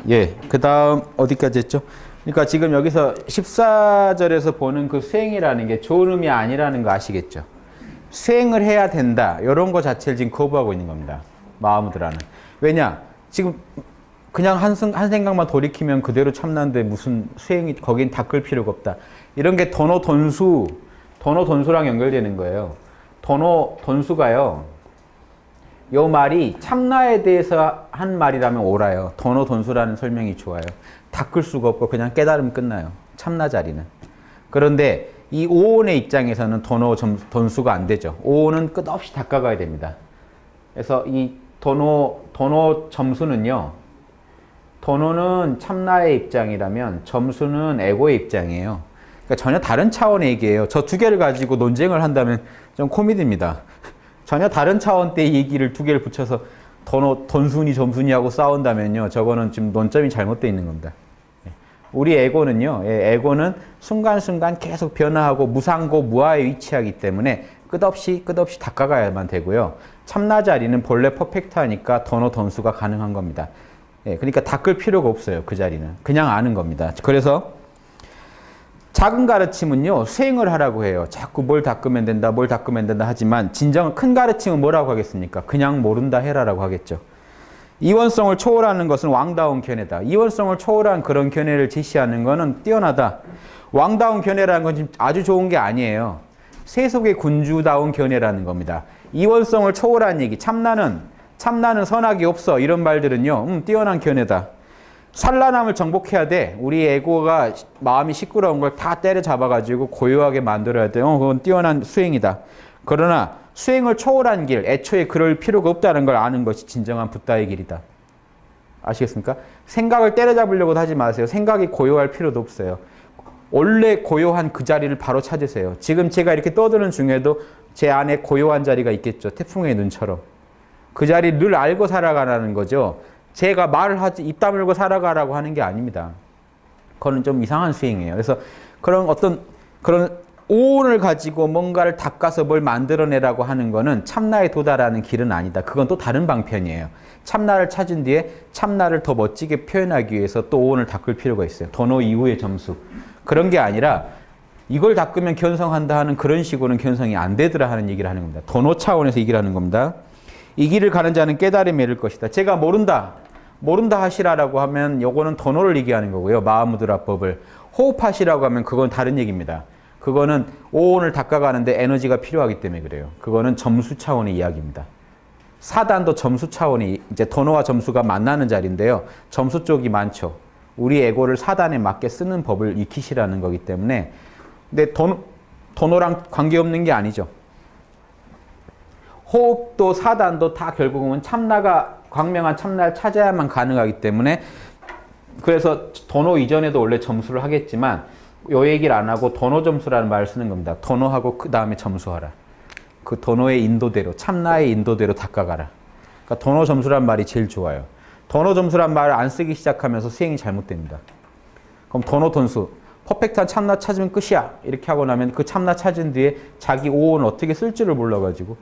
예, 그 다음 어디까지 했죠? 그러니까 지금 여기서 14절에서 보는 그 수행이라는 게 좋은 의미 아니라는 거 아시겠죠? 수행을 해야 된다. 이런 거 자체를 지금 거부하고 있는 겁니다. 마하무드라는. 왜냐? 지금 그냥 한 생각만 돌이키면 그대로 참나인데 무슨 수행이 거긴 닦을 필요가 없다. 이런 게 도노돈수랑 연결되는 거예요. 도노돈수가요. 요 말이 참나에 대해서 한 말이라면 옳아요. 도노돈수라는 설명이 좋아요. 닦을 수가 없고 그냥 깨달으면 끝나요. 참나 자리는. 그런데 이 오온의 입장에서는 도노돈수가 안 되죠. 오온은 끝없이 닦아가야 됩니다. 그래서 이 도노 점수는요. 도노는 참나의 입장이라면 점수는 에고의 입장이에요. 그러니까 전혀 다른 차원의 얘기예요. 저 두 개를 가지고 논쟁을 한다면 좀 코미디입니다. 전혀 다른 차원대의 얘기를 두 개를 붙여서 돈순이 점순이 하고 싸운다면요. 저거는 지금 논점이 잘못되어 있는 겁니다. 우리 에고는요. 에고는 순간순간 계속 변화하고 무상고 무아에 위치하기 때문에 끝없이 닦아가야만 되고요. 참나 자리는 본래 퍼펙트하니까 돈수가 가능한 겁니다. 그러니까 닦을 필요가 없어요. 그 자리는. 그냥 아는 겁니다. 그래서 작은 가르침은요. 수행을 하라고 해요. 자꾸 뭘 닦으면 된다 하지만 진정 큰 가르침은 뭐라고 하겠습니까? 그냥 모른다 해라라고 하겠죠. 이원성을 초월하는 것은 왕다운 견해다. 이원성을 초월한 그런 견해를 제시하는 것은 뛰어나다. 왕다운 견해라는 건 아주 좋은 게 아니에요. 세속의 군주다운 견해라는 겁니다. 이원성을 초월한 얘기, 참나는 선악이 없어. 이런 말들은요. 뛰어난 견해다. 산란함을 정복해야 돼. 우리 에고가 마음이 시끄러운 걸 다 때려잡아가지고 고요하게 만들어야 돼. 그건 뛰어난 수행이다. 그러나 수행을 초월한 길, 애초에 그럴 필요가 없다는 걸 아는 것이 진정한 붓다의 길이다. 아시겠습니까? 생각을 때려잡으려고 하지 마세요. 생각이 고요할 필요도 없어요. 원래 고요한 그 자리를 바로 찾으세요. 지금 제가 이렇게 떠드는 중에도 제 안에 고요한 자리가 있겠죠. 태풍의 눈처럼. 그 자리를 늘 알고 살아가라는 거죠. 제가 말을 하지, 입 다물고 살아가라고 하는 게 아닙니다. 그건 좀 이상한 수행이에요. 그래서 그런 오온을 가지고 뭔가를 닦아서 뭘 만들어내라고 하는 거는 참나에 도달하는 길은 아니다. 그건 또 다른 방편이에요. 참나를 찾은 뒤에 참나를 더 멋지게 표현하기 위해서 또 오온을 닦을 필요가 있어요. 도노 이후의 점수. 그런 게 아니라 이걸 닦으면 견성한다 하는 그런 식으로는 견성이 안 되더라 하는 얘기를 하는 겁니다. 도노 차원에서 얘기를 하는 겁니다. 이 길을 가는 자는 깨달음에 이를 것이다. 제가 모른다 하시라라고 하면 요거는 도노를 얘기하는 거고요. 마하무드라법을. 호흡하시라고 하면 그건 다른 얘기입니다. 그거는 오온을 닦아가는데 에너지가 필요하기 때문에 그래요. 그거는 점수 차원의 이야기입니다. 사단도 점수 차원이 이제 도노와 점수가 만나는 자리인데요. 점수 쪽이 많죠. 우리 에고를 사단에 맞게 쓰는 법을 익히시라는 거기 때문에 근데 도노랑 관계없는 게 아니죠. 호흡도 사단도 다 결국은 광명한 참나를 찾아야만 가능하기 때문에 그래서 도노 이전에도 원래 점수를 하겠지만 요 얘기를 안 하고 도노 점수라는 말을 쓰는 겁니다. 도노하고 그 다음에 점수하라. 그 도노의 인도대로 참나의 인도대로 닦아가라. 그러니까 도노 점수란 말이 제일 좋아요. 도노 점수란 말을 안 쓰기 시작하면서 수행이 잘못됩니다. 그럼 도노 돈수 퍼펙트한 참나 찾으면 끝이야. 이렇게 하고 나면 그 참나 찾은 뒤에 자기 오온을 어떻게 쓸 줄을 몰라가지고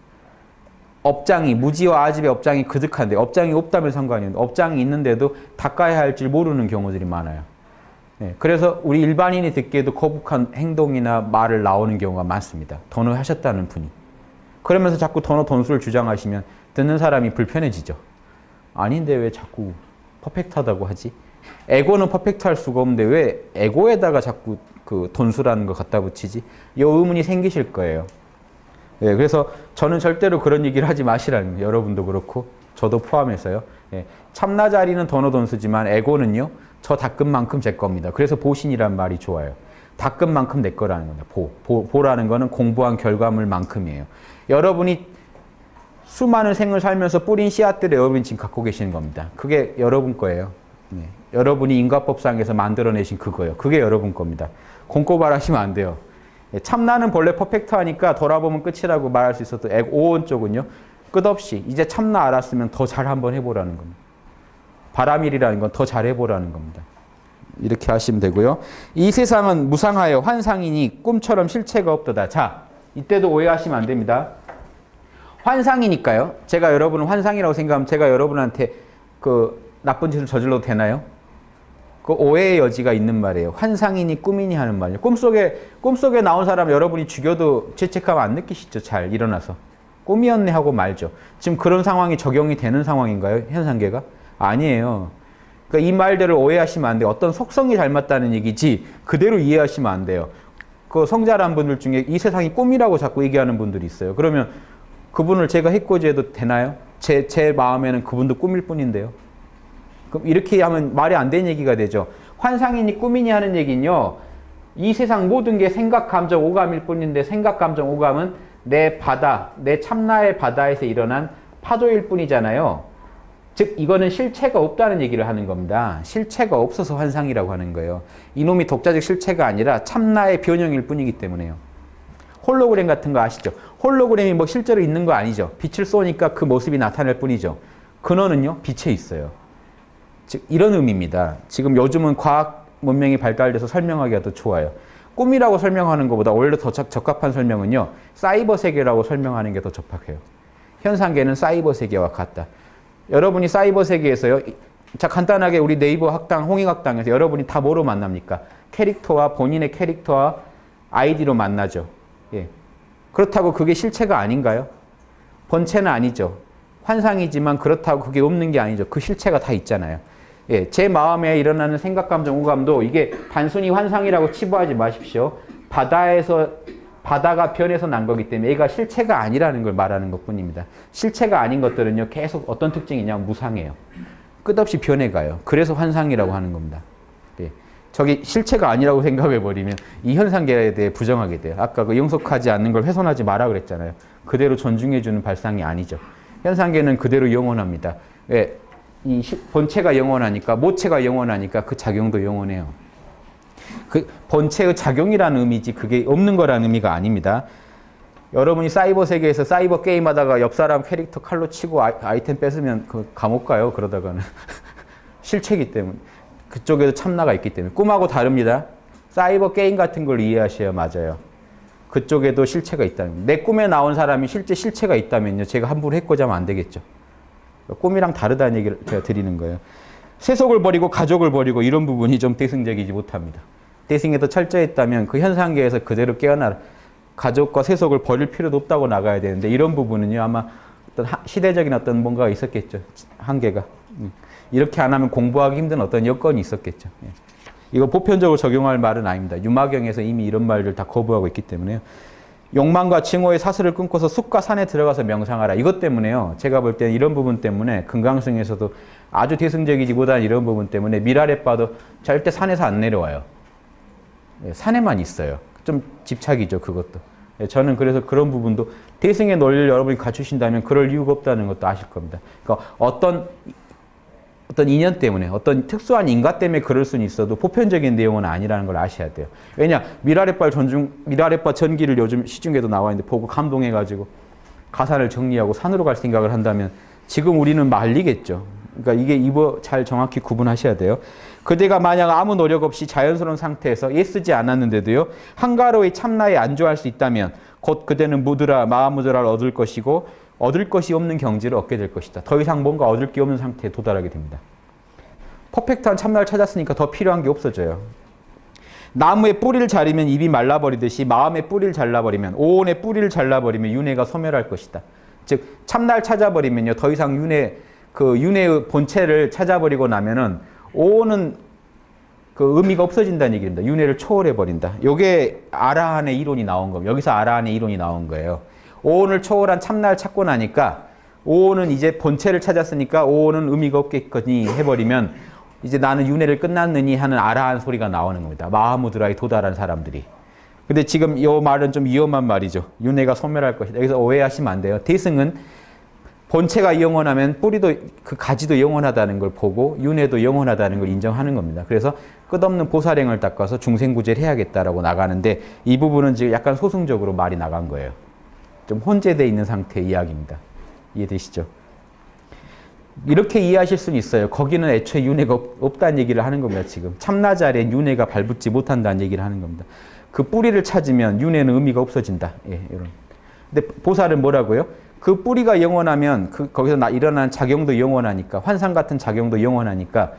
업장이 무지와 아집의 업장이 그득한데 업장이 없다면 상관이 없는데 업장이 있는데도 닦아야 할 줄 모르는 경우들이 많아요. 네, 그래서 우리 일반인이 듣기에도 거북한 행동이나 말을 나오는 경우가 많습니다. 도노 하셨다는 분이. 그러면서 자꾸 도노 돈수를 주장하시면 듣는 사람이 불편해지죠. 아닌데 왜 자꾸 퍼펙트하다고 하지? 에고는 퍼펙트할 수가 없는데 왜 에고에다가 자꾸 그 돈수라는 거 갖다 붙이지? 이 의문이 생기실 거예요. 네, 그래서 저는 절대로 그런 얘기를 하지 마시라는 거예요. 여러분도 그렇고 저도 포함해서요. 네, 참나 자리는 도노 돈수지만 에고는요. 저 닦은 만큼 제 겁니다. 그래서 보신이란 말이 좋아요. 닦은 만큼 내 거라는 겁니다. 보라는 거는 공부한 결과물만큼이에요. 여러분이 수많은 생을 살면서 뿌린 씨앗들을 여러분이 지금 갖고 계시는 겁니다. 그게 여러분 거예요. 네. 여러분이 인과법상에서 만들어내신 그거예요. 그게 여러분 겁니다. 공고발하시면 안 돼요. 참나는 본래 퍼펙트하니까 돌아보면 끝이라고 말할 수 있어도 오온 쪽은요. 끝없이 이제 참나 알았으면 더 잘 한번 해보라는 겁니다. 바람일이라는 건 더 잘해보라는 겁니다. 이렇게 하시면 되고요. 이 세상은 무상하여 환상이니 꿈처럼 실체가 없도다. 자, 이때도 오해하시면 안 됩니다. 환상이니까요. 제가 여러분을 환상이라고 생각하면 제가 여러분한테 그 나쁜 짓을 저질러도 되나요? 그 오해의 여지가 있는 말이에요. 환상이니 꿈이니 하는 말이에요. 꿈속에 나온 사람 여러분이 죽여도 죄책감 안 느끼시죠? 잘 일어나서. 꿈이었네 하고 말죠. 지금 그런 상황이 적용이 되는 상황인가요? 현상계가? 아니에요. 그러니까 이 말들을 오해하시면 안 돼요. 어떤 속성이 닮았다는 얘기지 그대로 이해하시면 안 돼요. 그 성자란 분들 중에 이 세상이 꿈이라고 자꾸 얘기하는 분들이 있어요. 그러면 그분을 제가 해코지해도 되나요? 제 마음에는 그분도 꿈일 뿐인데요. 그럼 이렇게 하면 말이 안 되는 얘기가 되죠. 환상이니 꿈이니 하는 얘기는요. 이 세상 모든 게 생각, 감정, 오감일 뿐인데 생각, 감정, 오감은 내 바다, 내 참나의 바다에서 일어난 파도일 뿐이잖아요. 즉 이거는 실체가 없다는 얘기를 하는 겁니다. 실체가 없어서 환상이라고 하는 거예요. 이놈이 독자적 실체가 아니라 참나의 변형일 뿐이기 때문에요. 홀로그램 같은 거 아시죠? 홀로그램이 뭐 실제로 있는 거 아니죠. 빛을 쏘니까 그 모습이 나타날 뿐이죠. 근원은요, 빛에 있어요. 즉 이런 의미입니다. 지금 요즘은 과학 문명이 발달돼서 설명하기가 더 좋아요. 꿈이라고 설명하는 것보다 오히려 더 적합한 설명은요. 사이버 세계라고 설명하는 게 더 적합해요. 현상계는 사이버 세계와 같다. 여러분이 사이버 세계에서요. 자 간단하게 우리 네이버 학당, 홍익학당에서 여러분이 다 뭐로 만납니까? 캐릭터와 본인의 캐릭터와 아이디로 만나죠. 예. 그렇다고 그게 실체가 아닌가요? 본체는 아니죠. 환상이지만 그렇다고 그게 없는 게 아니죠. 그 실체가 다 있잖아요. 예, 제 마음에 일어나는 생각, 감정, 오감도 이게 단순히 환상이라고 치부하지 마십시오. 바다가 변해서 난 거기 때문에 얘가 실체가 아니라는 걸 말하는 것뿐입니다. 실체가 아닌 것들은요. 계속 어떤 특징이냐면 무상해요. 끝없이 변해가요. 그래서 환상이라고 하는 겁니다. 예, 저기 실체가 아니라고 생각해버리면 이 현상계에 대해 부정하게 돼요. 아까 그 영속하지 않는 걸 훼손하지 마라 그랬잖아요. 그대로 존중해주는 발상이 아니죠. 현상계는 그대로 영원합니다. 왜? 이 본체가 영원하니까, 모체가 영원하니까 그 작용도 영원해요. 그 본체의 작용이라는 의미지 그게 없는 거라는 의미가 아닙니다. 여러분이 사이버 세계에서 사이버 게임 하다가 옆 사람 캐릭터 칼로 치고 아이템 뺏으면 그 감옥 가요. 그러다가는. 실체이기 때문에. 그쪽에도 참나가 있기 때문에. 꿈하고 다릅니다. 사이버 게임 같은 걸 이해하셔야 맞아요. 그쪽에도 실체가 있다는. 내 꿈에 나온 사람이 실제 실체가 있다면요. 제가 함부로 해코지하면 안 되겠죠. 꿈이랑 다르다는 얘기를 제가 드리는 거예요. 세속을 버리고 가족을 버리고 이런 부분이 좀 대승적이지 못합니다. 대승이 더 철저했다면 그 현상계에서 그대로 깨어나 가족과 세속을 버릴 필요도 없다고 나가야 되는데 이런 부분은요. 아마 어떤 시대적인 어떤 뭔가가 있었겠죠. 한계가. 이렇게 안 하면 공부하기 힘든 어떤 여건이 있었겠죠. 이거 보편적으로 적용할 말은 아닙니다. 유마경에서 이미 이런 말들 다 거부하고 있기 때문에요. 욕망과 징호의 사슬을 끊고서 숲과 산에 들어가서 명상하라. 이것 때문에요. 제가 볼 때는 이런 부분 때문에 금강승에서도 아주 대승적이지 못한 이런 부분 때문에 미라레빠도 절대 산에서 안 내려와요. 산에만 있어요. 좀 집착이죠. 그것도. 저는 그래서 그런 부분도 대승의 논리를 여러분이 갖추신다면 그럴 이유가 없다는 것도 아실 겁니다. 그러니까 어떤 인연 때문에 어떤 특수한 인과 때문에 그럴 수는 있어도 보편적인 내용은 아니라는 걸 아셔야 돼요. 왜냐 미라레빠 전기를 요즘 시중에도 나와 있는데 보고 감동해가지고 가사를 정리하고 산으로 갈 생각을 한다면 지금 우리는 말리겠죠. 그러니까 이게 이거 잘 정확히 구분하셔야 돼요. 그대가 만약 아무 노력 없이 자연스러운 상태에서 애쓰지 않았는데도요. 한가로이 참나에 안주할 수 있다면 곧 그대는 마하무드라를 얻을 것이고 얻을 것이 없는 경지를 얻게 될 것이다. 더 이상 뭔가 얻을 게 없는 상태에 도달하게 됩니다. 퍼펙트한 참나를 찾았으니까 더 필요한 게 없어져요. 나무의 뿌리를 자르면 잎이 말라버리듯이 마음의 뿌리를 잘라버리면 오온의 뿌리를 잘라버리면 윤회가 소멸할 것이다. 즉 참나를 찾아버리면요. 더 이상 윤회의 본체를 찾아버리고 나면은 오온은 그 의미가 없어진다는 얘기입니다. 윤회를 초월해버린다. 이게 아라한의 이론이 나온 겁니다. 여기서 아라한의 이론이 나온 거예요. 오온을 초월한 참나를 찾고 나니까 오온은 이제 본체를 찾았으니까 오온은 의미가 없겠거니 해버리면 이제 나는 윤회를 끝났느니 하는 아라한 소리가 나오는 겁니다. 마하무드라에 도달한 사람들이. 근데 지금 이 말은 좀 위험한 말이죠. 윤회가 소멸할 것이다. 여기서 오해하시면 안 돼요. 대승은 본체가 영원하면 뿌리도 그 가지도 영원하다는 걸 보고 윤회도 영원하다는 걸 인정하는 겁니다. 그래서 끝없는 보살행을 닦아서 중생구제를 해야겠다라고 나가는데 이 부분은 지금 약간 소승적으로 말이 나간 거예요. 좀 혼재되어 있는 상태의 이야기입니다. 이해되시죠? 이렇게 이해하실 수는 있어요. 거기는 애초에 윤회가 없다는 얘기를 하는 겁니다. 지금 참나 자리에 윤회가 발붙지 못한다는 얘기를 하는 겁니다. 그 뿌리를 찾으면 윤회는 의미가 없어진다. 예, 이런. 근데 보살은 뭐라고요? 그 뿌리가 영원하면 거기서 일어나는 작용도 영원하니까 환상 같은 작용도 영원하니까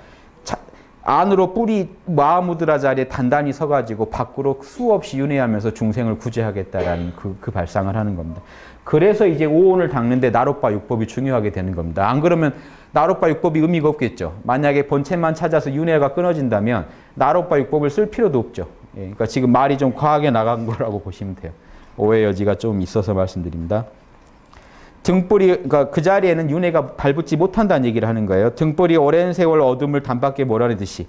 안으로 뿌리 마하무드라 자리에 단단히 서가지고 밖으로 수없이 윤회하면서 중생을 구제하겠다라는 그 발상을 하는 겁니다. 그래서 이제 오온을 닦는데 나롯바 육법이 중요하게 되는 겁니다. 안 그러면 나롯바 육법이 의미가 없겠죠. 만약에 본체만 찾아서 윤회가 끊어진다면 나롯바 육법을 쓸 필요도 없죠. 예, 그러니까 지금 말이 좀 과하게 나간 거라고 보시면 돼요. 오해 여지가 좀 있어서 말씀드립니다. 등불이, 그러니까 그 자리에는 윤회가 발붙지 못한다는 얘기를 하는 거예요. 등불이 오랜 세월 어둠을 단밖에 몰아내듯이.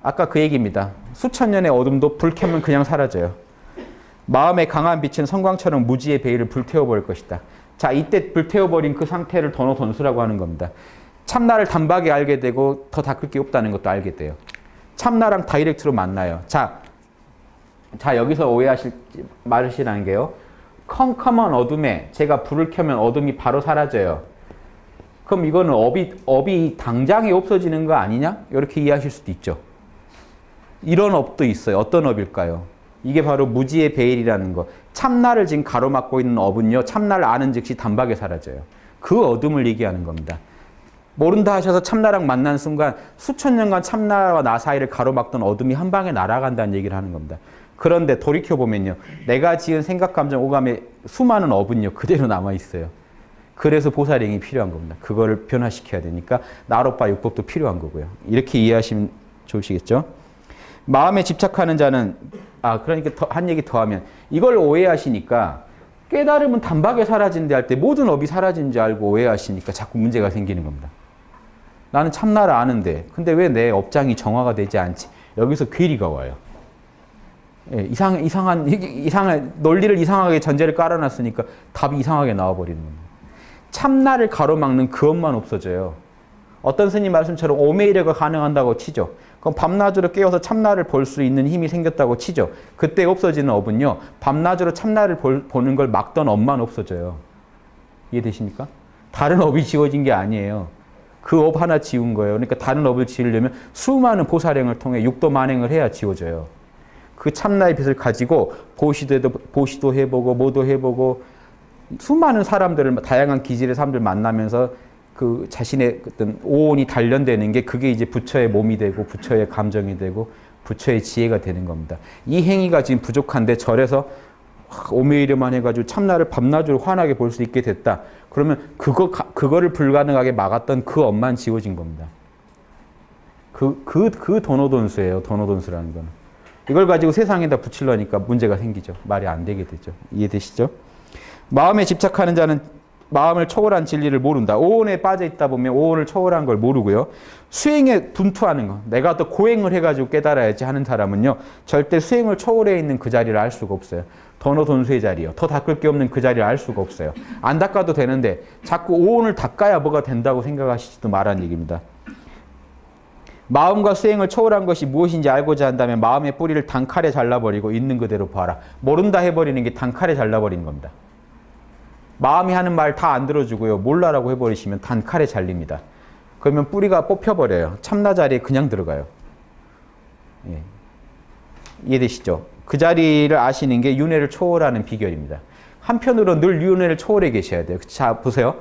아까 그 얘기입니다. 수천 년의 어둠도 불 켜면 그냥 사라져요. 마음의 강한 빛은 성광처럼 무지의 베일을 불태워버릴 것이다. 자, 이때 불태워버린 그 상태를 도노돈수라고 하는 겁니다. 참나를 단박에 알게 되고 더 닦을 게 없다는 것도 알게 돼요. 참나랑 다이렉트로 만나요. 자 여기서 말하시라는 게요. 컴컴한 어둠에 제가 불을 켜면 어둠이 바로 사라져요. 그럼 이거는 업이 당장에 없어지는 거 아니냐? 이렇게 이해하실 수도 있죠. 이런 업도 있어요. 어떤 업일까요? 이게 바로 무지의 베일이라는 거. 참나를 지금 가로막고 있는 업은요. 참나를 아는 즉시 단박에 사라져요. 그 어둠을 얘기하는 겁니다. 모른다 하셔서 참나랑 만난 순간 수천 년간 참나와 나 사이를 가로막던 어둠이 한 방에 날아간다는 얘기를 하는 겁니다. 그런데 돌이켜보면요. 내가 지은 생각, 감정, 오감의 수많은 업은요. 그대로 남아있어요. 그래서 보살행이 필요한 겁니다. 그거를 변화시켜야 되니까 나롯바 육법도 필요한 거고요. 이렇게 이해하시면 좋으시겠죠? 마음에 집착하는 자는 그러니까 한 얘기 더 하면 이걸 오해하시니까 깨달음은 단박에 사라진대 할 때 모든 업이 사라진 줄 알고 오해하시니까 자꾸 문제가 생기는 겁니다. 나는 참나를 아는데 근데 왜 내 업장이 정화가 되지 않지? 여기서 괴리가 와요. 예, 이상한 논리를 이상하게 전제를 깔아놨으니까 답이 이상하게 나와버리는 겁니다. 참나를 가로막는 그것만 없어져요. 어떤 스님 말씀처럼 오메이레가 가능한다고 치죠. 그럼 밤낮으로 깨어서 참나를 볼 수 있는 힘이 생겼다고 치죠. 그때 없어지는 업은요. 밤낮으로 참나를 보는 걸 막던 업만 없어져요. 이해되십니까? 다른 업이 지워진 게 아니에요. 그 업 하나 지운 거예요. 그러니까 다른 업을 지으려면 수많은 보살행을 통해 육도 만행을 해야 지워져요. 그 참나의 빛을 가지고 보시도 해보고 뭐도 해보고 수많은 사람들을 다양한 기질의 사람들 만나면서 그 자신의 어떤 오온이 단련되는 게 그게 이제 부처의 몸이 되고 부처의 감정이 되고 부처의 지혜가 되는 겁니다. 이 행위가 지금 부족한데 절에서 오메이르만 해가지고 참나를 밤낮으로 환하게 볼 수 있게 됐다. 그러면 그거를 불가능하게 막았던 그 업만 지워진 겁니다. 그 도노돈수예요. 도노돈수라는 건. 이걸 가지고 세상에다 붙이려니까 문제가 생기죠. 말이 안 되게 되죠. 이해되시죠? 마음에 집착하는 자는 마음을 초월한 진리를 모른다. 오온에 빠져 있다 보면 오온을 초월한 걸 모르고요. 수행에 분투하는 거. 내가 또 고행을 해가지고 깨달아야지 하는 사람은요. 절대 수행을 초월해 있는 그 자리를 알 수가 없어요. 도노돈수의 자리요. 더 닦을 게 없는 그 자리를 알 수가 없어요. 안 닦아도 되는데 자꾸 오온을 닦아야 뭐가 된다고 생각하시지도 말한 얘기입니다. 마음과 수행을 초월한 것이 무엇인지 알고자 한다면 마음의 뿌리를 단칼에 잘라버리고 있는 그대로 봐라. 모른다 해버리는 게 단칼에 잘라버리는 겁니다. 마음이 하는 말 다 안 들어주고요. 몰라라고 해버리시면 단칼에 잘립니다. 그러면 뿌리가 뽑혀버려요. 참나 자리에 그냥 들어가요. 예. 이해되시죠? 그 자리를 아시는 게 윤회를 초월하는 비결입니다. 한편으로 늘 윤회를 초월해 계셔야 돼요. 자, 보세요.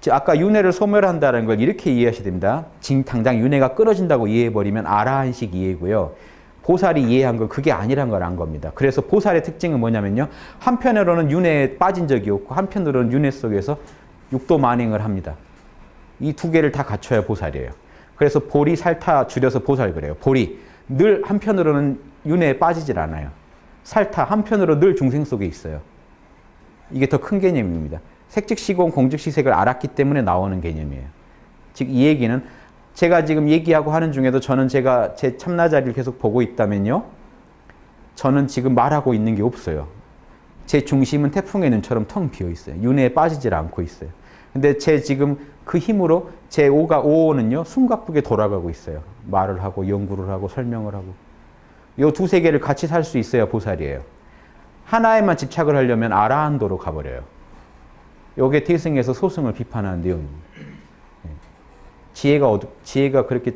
아까 윤회를 소멸한다는 걸 이렇게 이해하셔야 됩니다. 지금 당장 윤회가 끊어진다고 이해해버리면 아라한식 이해고요. 보살이 이해한 건 그게 아니란 걸 안 겁니다. 그래서 보살의 특징은 뭐냐면요. 한편으로는 윤회에 빠진 적이 없고 한편으로는 윤회 속에서 육도 만행을 합니다. 이 두 개를 다 갖춰야 보살이에요. 그래서 보리, 살타 줄여서 보살 그래요. 보리, 늘 한편으로는 윤회에 빠지질 않아요. 살타, 한편으로 늘 중생 속에 있어요. 이게 더 큰 개념입니다. 색즉시공, 공즉시색을 알았기 때문에 나오는 개념이에요. 즉 이 얘기는 제가 지금 얘기하고 하는 중에도 저는 제가 제 참나 자리를 계속 보고 있다면요. 저는 지금 말하고 있는 게 없어요. 제 중심은 태풍의 눈처럼 텅 비어 있어요. 윤회에 빠지질 않고 있어요. 근데 제 지금 그 힘으로 제 오온은요. 숨가쁘게 돌아가고 있어요. 말을 하고 연구를 하고 설명을 하고. 이 두세 개를 같이 살 수 있어야 보살이에요. 하나에만 집착을 하려면 아라한도로 가버려요. 요게 태승에서 소승을 비판하는 내용입니다. 지혜가 그렇게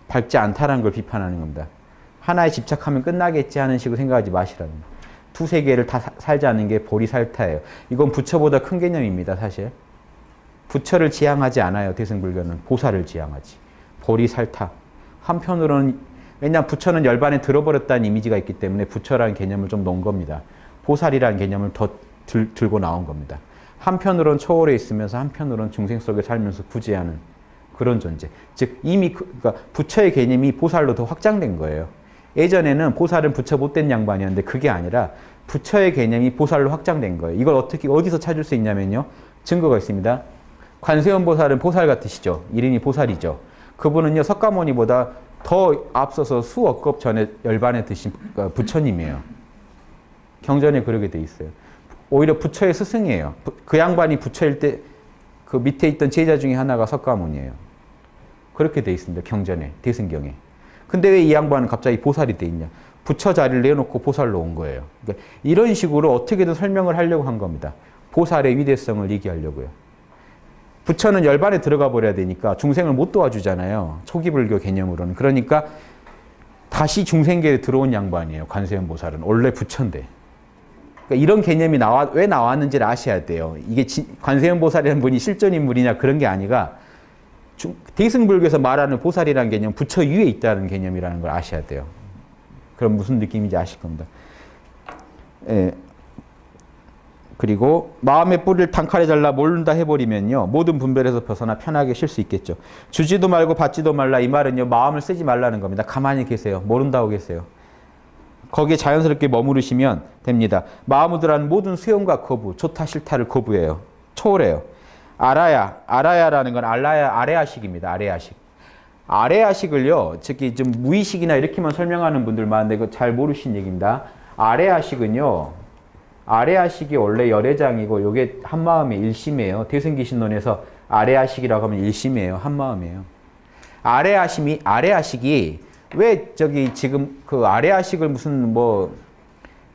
밝지 않다는 걸 비판하는 겁니다. 하나에 집착하면 끝나겠지 하는 식으로 생각하지 마시라는 겁니다. 두세 개를 다 살자는 게 보리살타예요. 이건 부처보다 큰 개념입니다, 사실. 부처를 지향하지 않아요, 대승불교는. 보살을 지향하지. 보리살타. 한편으로는, 왜냐하면 부처는 열반에 들어버렸다는 이미지가 있기 때문에 부처라는 개념을 좀 놓은 겁니다. 보살이라는 개념을 더 들고 나온 겁니다. 한편으로는 초월해 있으면서 한편으로는 중생 속에 살면서 구제하는 그런 존재. 즉 이미 그러니까 부처의 개념이 보살로 더 확장된 거예요. 예전에는 보살은 부처 못된 양반이었는데 그게 아니라 부처의 개념이 보살로 확장된 거예요. 이걸 어떻게 어디서 찾을 수 있냐면요. 증거가 있습니다. 관세음 보살은 보살 같으시죠. 이름이 보살이죠. 그분은요 석가모니보다 더 앞서서 수억 급 전에 열반에 드신 부처님이에요. 경전에 그러게 돼 있어요. 오히려 부처의 스승이에요. 그 양반이 부처일 때 그 밑에 있던 제자 중에 하나가 석가모니예요. 그렇게 돼 있습니다. 경전에, 대승경에. 근데 왜 이 양반은 갑자기 보살이 돼 있냐? 부처 자리를 내놓고 보살로 온 거예요. 그러니까 이런 식으로 어떻게든 설명을 하려고 한 겁니다. 보살의 위대성을 얘기하려고요. 부처는 열반에 들어가 버려야 되니까 중생을 못 도와주잖아요. 초기 불교 개념으로는. 그러니까 다시 중생계에 들어온 양반이에요. 관세음 보살은. 원래 부처인데. 그러니까 이런 개념이 왜 나왔는지를 아셔야 돼요. 이게 관세음 보살이라는 분이 실존 인물이냐 그런 게 아니라 대승불교에서 말하는 보살이라는 개념은 부처 위에 있다는 개념이라는 걸 아셔야 돼요. 그럼 무슨 느낌인지 아실 겁니다. 예. 그리고 마음의 뿌리를 단칼에 잘라 모른다 해버리면요. 모든 분별에서 벗어나 편하게 쉴 수 있겠죠. 주지도 말고 받지도 말라. 이 말은요. 마음을 쓰지 말라는 겁니다. 가만히 계세요. 모른다고 계세요. 거기에 자연스럽게 머무르시면 됩니다. 마음으로란 모든 수용과 거부, 좋다 싫다를 거부해요. 초월해요. 알아야라는 건 아래아식입니다. 아래아식. 아래아식을요. 특히 좀 무의식이나 이렇게만 설명하는 분들 많은데 그거 잘 모르신 얘기입니다. 아래아식은요. 아래아식이 원래 열애장이고 요게 한마음의 일심이에요. 대승기신론에서 아래아식이라고 하면 일심이에요. 한마음이에요. 아래아식이 왜 저기 지금 그 아래아식을 무슨 뭐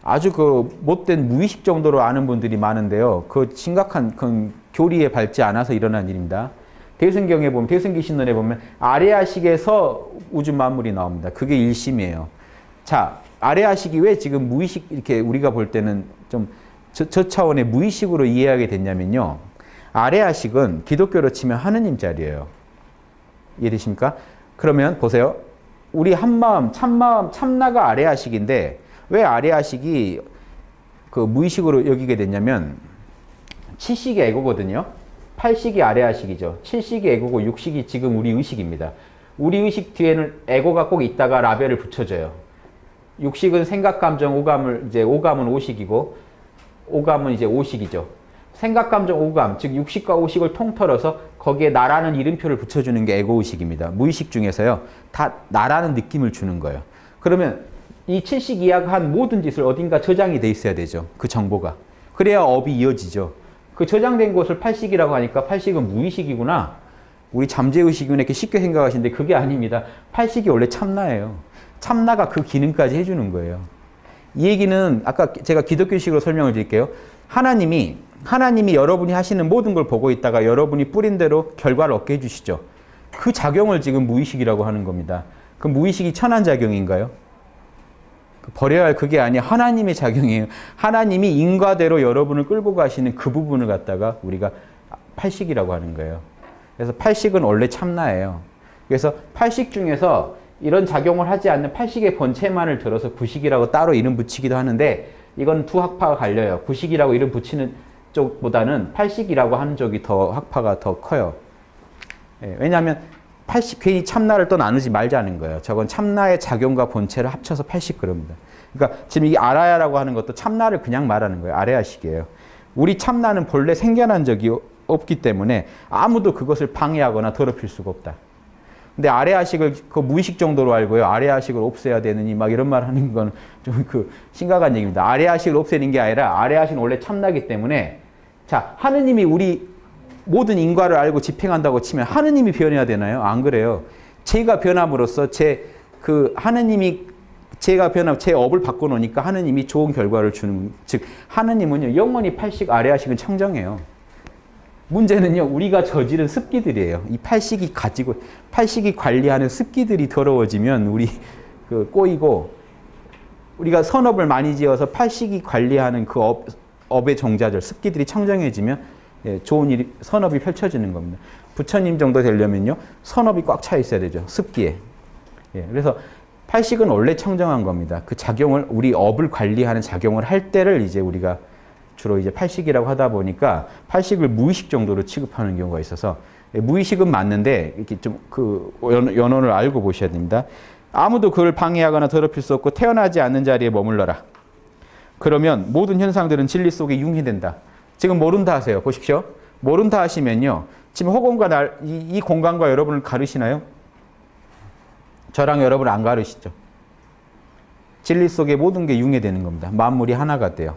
아주 그 못된 무의식 정도로 아는 분들이 많은데요. 그 심각한 그 교리에 밟지 않아서 일어난 일입니다. 대승경에 보면 대승기신론에 보면 아래아식에서 우주 만물이 나옵니다. 그게 일심이에요. 자, 아래아식이 왜 지금 무의식 이렇게 우리가 볼 때는 좀 저 차원의 무의식으로 이해하게 됐냐면요. 아래아식은 기독교로 치면 하느님 자리예요. 이해되십니까? 그러면 보세요. 우리 한마음, 참마음, 참나가 아래아식인데 왜 아래아식이 그 무의식으로 여기게 됐냐면 7식이 에고거든요. 8식이 아래아식이죠. 7식이 에고고 6식이 지금 우리 의식입니다. 우리 의식 뒤에는 에고가 꼭 있다가 라벨을 붙여줘요. 6식은 생각, 감정, 오감은 5식이고 오감은 이제 5식이죠. 생각, 감정, 오감, 즉 6식과 5식을 통틀어서 거기에 나라는 이름표를 붙여주는 게 에고의식입니다. 무의식 중에서요. 다 나라는 느낌을 주는 거예요. 그러면 이 7식 이하가 한 모든 짓을 어딘가 저장이 돼 있어야 되죠. 그 정보가. 그래야 업이 이어지죠. 그 저장된 것을 8식이라고 하니까 8식은 무의식이구나. 우리 잠재의식이구나 이렇게 쉽게 생각하시는데 그게 아닙니다. 8식이 원래 참나예요. 참나가 그 기능까지 해주는 거예요. 이 얘기는 아까 제가 기독교식으로 설명을 드릴게요. 하나님이 여러분이 하시는 모든 걸 보고 있다가 여러분이 뿌린 대로 결과를 얻게 해주시죠. 그 작용을 지금 무의식이라고 하는 겁니다. 그 무의식이 천한작용인가요? 버려야 할 그게 아니야. 하나님의 작용이에요. 하나님이 인과대로 여러분을 끌고 가시는 그 부분을 갖다가 우리가 8식이라고 하는 거예요. 그래서 8식은 원래 참나예요. 그래서 8식 중에서 이런 작용을 하지 않는 8식의 본체만을 들어서 9식이라고 따로 이름 붙이기도 하는데 이건 두 학파가 갈려요. 9식이라고 이름 붙이는 쪽보다는 8식이라고 하는 쪽이 더 학파가 더 커요. 예, 왜냐하면 8식 괜히 참나를 또 나누지 말자는 거예요. 저건 참나의 작용과 본체를 합쳐서 8식 그럽니다. 그러니까 지금 이 아라야라고 하는 것도 참나를 그냥 말하는 거예요. 아래아식이에요. 우리 참나는 본래 생겨난 적이 없기 때문에 아무도 그것을 방해하거나 더럽힐 수가 없다. 근데 아래아식을 그 무의식 정도로 알고요. 아래아식을 없애야 되느니 막 이런 말 하는 건 좀 그 심각한 얘기입니다. 아래아식을 없애는 게 아니라 아래아식은 원래 참나기 때문에 자, 하느님이 우리 모든 인과를 알고 집행한다고 치면 하느님이 변해야 되나요? 안 그래요. 제가 변함으로써 하느님이 제가 변함, 제 업을 바꿔놓으니까 하느님이 좋은 결과를 주는, 즉 하느님은요 영원히 8식 아래아식은 청정해요. 문제는요 우리가 저지른 습기들이에요. 이 8식이 관리하는 습기들이 더러워지면 우리 꼬이고 우리가 선업을 많이 지어서 팔식이 관리하는 그 업의 종자들, 습기들이 청정해지면 예, 좋은 일이, 선업이 펼쳐지는 겁니다. 부처님 정도 되려면요, 선업이 꽉 차 있어야 되죠. 습기에. 예, 그래서 팔식은 원래 청정한 겁니다. 그 작용을, 우리 업을 관리하는 작용을 할 때를 이제 우리가 주로 이제 팔식이라고 하다 보니까 팔식을 무의식 정도로 취급하는 경우가 있어서, 예, 무의식은 맞는데 이렇게 좀 그 연원을 알고 보셔야 됩니다. 아무도 그를 방해하거나 더럽힐 수 없고 태어나지 않는 자리에 머물러라. 그러면 모든 현상들은 진리 속에 융해된다. 지금 모른다 하세요. 보십시오. 모른다 하시면요, 지금 허공과 이 공간과 여러분을 가르시나요? 저랑 여러분 안 가르시죠. 진리 속에 모든 게 융해되는 겁니다. 만물이 하나가 돼요.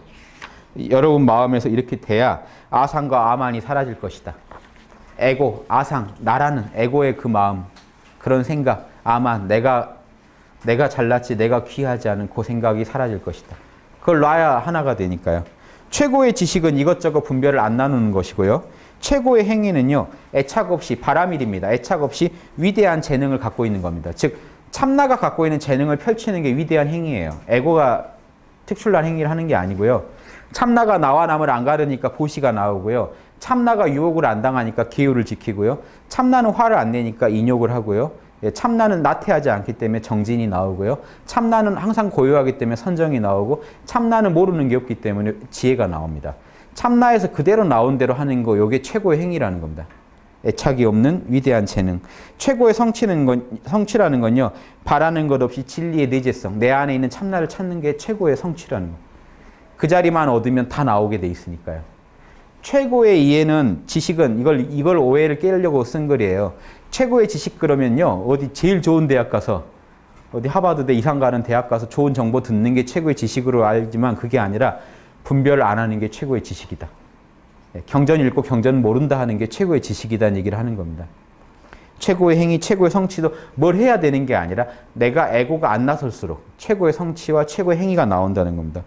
여러분 마음에서 이렇게 돼야 아상과 아만이 사라질 것이다. 에고, 아상, 나라는 에고의 그 마음, 그런 생각, 아만, 내가 잘났지, 내가 귀하지 않은 그 생각이 사라질 것이다. 그걸 놔야 하나가 되니까요. 최고의 지식은 이것저것 분별을 안 나누는 것이고요. 최고의 행위는요, 애착 없이, 바라밀입니다. 애착 없이 위대한 재능을 갖고 있는 겁니다. 즉, 참나가 갖고 있는 재능을 펼치는 게 위대한 행위예요. 에고가 특출난 행위를 하는 게 아니고요. 참나가 나와 남을 안 가르니까 보시가 나오고요. 참나가 유혹을 안 당하니까 기율을 지키고요. 참나는 화를 안 내니까 인욕을 하고요. 예, 참나는 나태하지 않기 때문에 정진이 나오고요. 참나는 항상 고요하기 때문에 선정이 나오고, 참나는 모르는 게 없기 때문에 지혜가 나옵니다. 참나에서 그대로 나온 대로 하는 거, 이게 최고의 행위라는 겁니다. 애착이 없는 위대한 재능. 최고의 성취라는 건요, 바라는 것 없이 진리의 내재성, 내 안에 있는 참나를 찾는 게 최고의 성취라는 거. 그 자리만 얻으면 다 나오게 돼 있으니까요. 최고의 이해는, 지식은, 이걸 오해를 깨려고 쓴 글이에요. 최고의 지식 그러면요, 어디 제일 좋은 대학 가서, 어디 하버드대 이상 가는 대학 가서 좋은 정보 듣는 게 최고의 지식으로 알지만, 그게 아니라 분별을 안 하는 게 최고의 지식이다. 경전 읽고 경전 모른다 하는 게 최고의 지식이다는 얘기를 하는 겁니다. 최고의 행위, 최고의 성취도 뭘 해야 되는 게 아니라 내가 에고가 안 나설수록 최고의 성취와 최고의 행위가 나온다는 겁니다.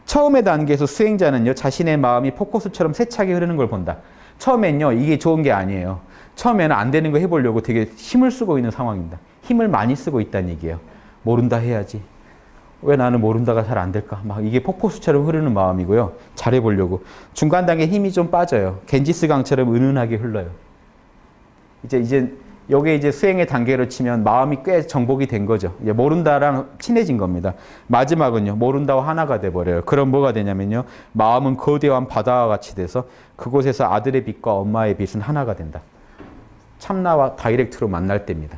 처음의 단계에서 수행자는요, 자신의 마음이 포커스처럼 세차게 흐르는 걸 본다. 처음엔요, 이게 좋은 게 아니에요. 처음에는 안 되는 거 해보려고 되게 힘을 쓰고 있는 상황입니다. 힘을 많이 쓰고 있다는 얘기예요. 모른다 해야지. 왜 나는 모른다가 잘 안 될까? 막 이게 폭포수처럼 흐르는 마음이고요. 잘해보려고. 중간 단계에 힘이 좀 빠져요. 겐지스 강처럼 은은하게 흘러요. 이제 요게 이제 수행의 단계로 치면 마음이 꽤 정복이 된 거죠. 이제 모른다랑 친해진 겁니다. 마지막은요, 모른다와 하나가 돼버려요. 그럼 뭐가 되냐면요, 마음은 거대한 바다와 같이 돼서 그곳에서 아들의 빛과 엄마의 빛은 하나가 된다. 참나와 다이렉트로 만날 때입니다.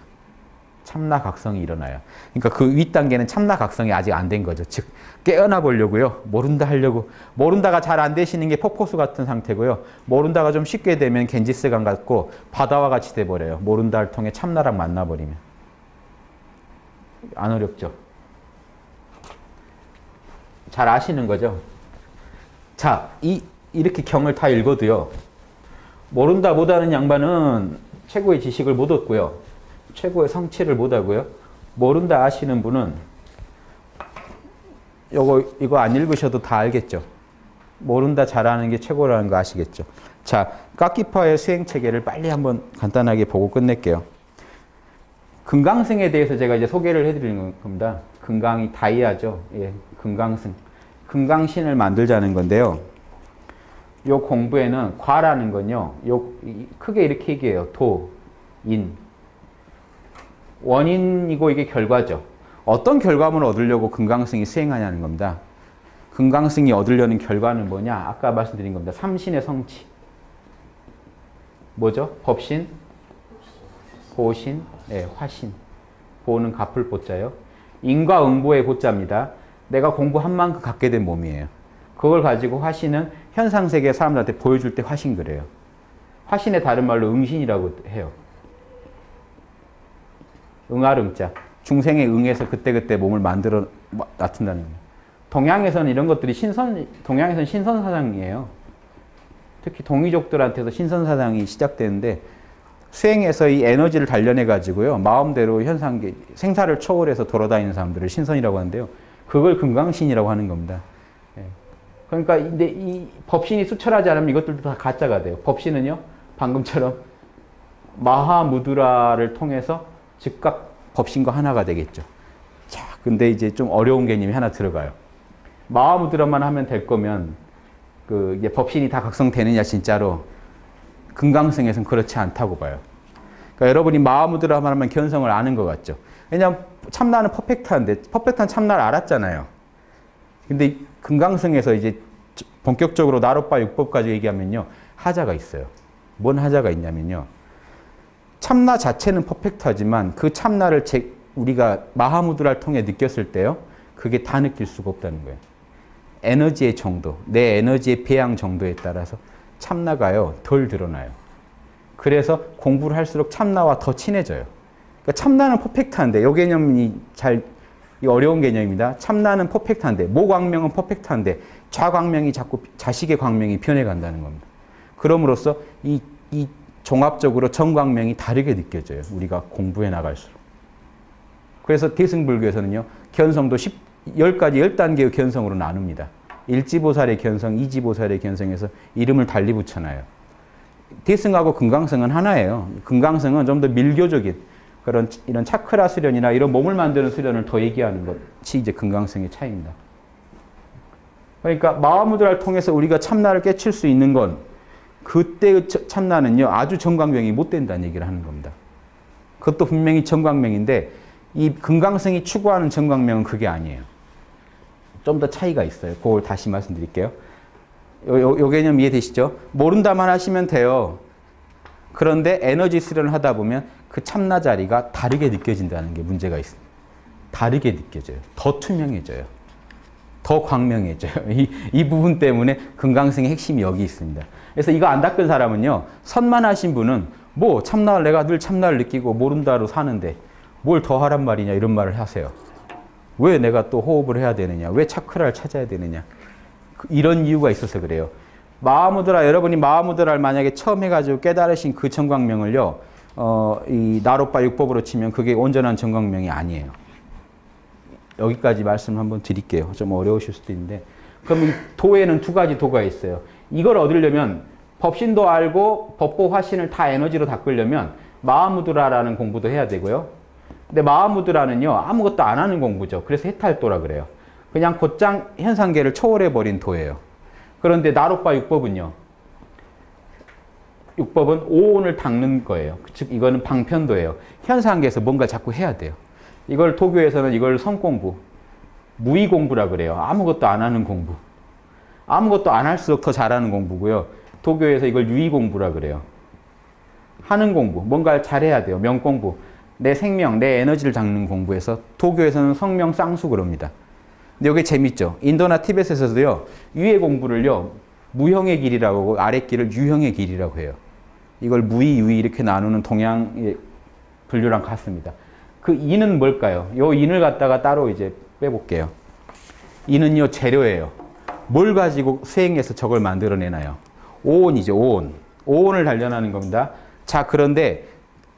참나 각성이 일어나요. 그러니까 그 윗단계는 참나 각성이 아직 안 된 거죠. 즉, 깨어나 보려고요. 모른다 하려고. 모른다가 잘 안 되시는 게 폭포수 같은 상태고요. 모른다가 좀 쉽게 되면 겐지스강 같고 바다와 같이 돼버려요. 모른다를 통해 참나랑 만나버리면. 안 어렵죠? 잘 아시는 거죠? 자, 이렇게 경을 다 읽어도요, 모른다 못하는 양반은 최고의 지식을 못 얻고요. 최고의 성취를 못하고요. 모른다 아시는 분은 이거 안 읽으셔도 다 알겠죠. 모른다 잘하는 게 최고라는 거 아시겠죠. 자, 깎기파의 수행체계를 빨리 한번 간단하게 보고 끝낼게요. 금강승에 대해서 제가 이제 소개를 해드리는 겁니다. 금강이 다이아죠. 예, 금강승. 금강신을 만들자는 건데요. 요 공부에는 과라는 건요, 크게 이렇게 얘기해요. 도, 인. 원인이고 이게 결과죠. 어떤 결과물을 얻으려고 금강승이 수행하냐는 겁니다. 금강승이 얻으려는 결과는 뭐냐? 아까 말씀드린 겁니다. 삼신의 성취. 뭐죠? 법신, 보신, 네, 화신. 보는 갚을 보자요. 인과 응보의 보자입니다. 내가 공부한 만큼 갖게 된 몸이에요. 그걸 가지고 화신은 현상세계 사람들한테 보여줄 때 화신 그래요. 화신의 다른 말로 응신이라고 해요. 응아름자. 중생의 응에서 그때그때 몸을 만들어 나타낸다는 거예요. 동양에서는 이런 것들이 동양에서는 신선사상이에요. 특히 동이족들한테서 신선사상이 시작되는데, 수행에서 이 에너지를 단련해가지고요, 마음대로 현상계, 생사를 초월해서 돌아다니는 사람들을 신선이라고 하는데요. 그걸 금강신이라고 하는 겁니다. 그러니까 근데 이 법신이 수철하지 않으면 이것들도 다 가짜가 돼요. 법신은요, 방금처럼 마하무드라를 통해서 즉각 법신과 하나가 되겠죠. 자, 근데 이제 좀 어려운 개념이 하나 들어가요. 마하무드라만 하면 될 거면 이게 법신이 다 각성되느냐 진짜로 금강승에서는 그렇지 않다고 봐요. 그러니까 여러분이 마하무드라만 하면 견성을 아는 것 같죠. 왜냐하면 참나는 퍼펙트한데 퍼펙트한 참나를 알았잖아요. 근데 금강승에서 이제 본격적으로 나로바 육법까지 얘기하면요. 하자가 있어요. 뭔 하자가 있냐면요. 참나 자체는 퍼펙트하지만 그 참나를 우리가 마하무드라를 통해 느꼈을 때요. 그게 다 느낄 수가 없다는 거예요. 에너지의 정도, 내 에너지의 배양 정도에 따라서 참나가요. 덜 드러나요. 그래서 공부를 할수록 참나와 더 친해져요. 그러니까 참나는 퍼펙트한데 이 개념이 어려운 개념입니다. 참나는 퍼펙트한데 모광명은 퍼펙트한데 좌광명이 자꾸 자식의 광명이 변해간다는 겁니다. 그럼으로써 이 종합적으로 정광명이 다르게 느껴져요. 우리가 공부해 나갈수록. 그래서 대승불교에서는요. 견성도 10가지 10단계의 견성으로 나눕니다. 일지보살의 견성, 이지보살의 견성에서 이름을 달리 붙여놔요. 대승하고 금강성은 하나예요. 금강성은 좀 더 밀교적인 이런 차크라 수련이나 이런 몸을 만드는 수련을 더 얘기하는 것이 이제 금강성의 차이입니다. 그러니까 마하무드라를 통해서 우리가 참나를 깨칠 수 있는 건 그때의 참나는요. 아주 정광명이 못 된다는 얘기를 하는 겁니다. 그것도 분명히 정광명인데 이 금강성이 추구하는 정광명은 그게 아니에요. 좀 더 차이가 있어요. 그걸 다시 말씀드릴게요. 요 개념 이해되시죠? 모른다만 하시면 돼요. 그런데 에너지 수련을 하다 보면 그 참나 자리가 다르게 느껴진다는 게 문제가 있습니다. 다르게 느껴져요. 더 투명해져요. 더 광명해져요. 이 부분 때문에 금강승의 핵심이 여기 있습니다. 그래서 이거 안 닦은 사람은요. 선만하신 분은 뭐 참나를 내가 늘 참나를 느끼고 모른다로 사는데 뭘 더 하란 말이냐 이런 말을 하세요. 왜 내가 또 호흡을 해야 되느냐. 왜 차크라를 찾아야 되느냐. 이런 이유가 있어서 그래요. 여러분이 마하무드라를 만약에 처음 해가지고 깨달으신 그 정광명을요. 이 나로바 육법으로 치면 그게 온전한 정광명이 아니에요. 여기까지 말씀 한번 드릴게요. 좀 어려우실 수도 있는데. 그럼 이 도에는 두 가지 도가 있어요. 이걸 얻으려면 법신도 알고 법보 화신을 다 에너지로 닦으려면 마하무드라라는 공부도 해야 되고요. 근데 마하무드라는요. 아무것도 안 하는 공부죠. 그래서 해탈도라 그래요. 그냥 곧장 현상계를 초월해버린 도예요. 그런데 나로바 육법은요. 육법은 오온을 닦는 거예요. 즉 이거는 방편도예요. 현상계에서 뭔가 자꾸 해야 돼요. 이걸 도교에서는 이걸 성공부, 무의공부라 그래요. 아무것도 안 하는 공부. 아무것도 안 할수록 더 잘하는 공부고요. 도교에서 이걸 유의공부라 그래요. 하는 공부, 뭔가를 잘해야 돼요. 명공부, 내 생명, 내 에너지를 닦는 공부에서 도교에서는 성명 쌍수 그럽니다. 근데 이게 재밌죠. 인도나 티벳에서도요. 유의 공부를요. 무형의 길이라고 하고 아래 길을 유형의 길이라고 해요. 이걸 무의, 유의 이렇게 나누는 동양의 분류랑 같습니다. 그 인은 뭘까요? 요 인을 갖다가 따로 이제 빼볼게요. 인은요. 재료예요. 뭘 가지고 수행해서 저걸 만들어내나요? 오온이죠. 오온. 오온을 단련하는 겁니다. 자, 그런데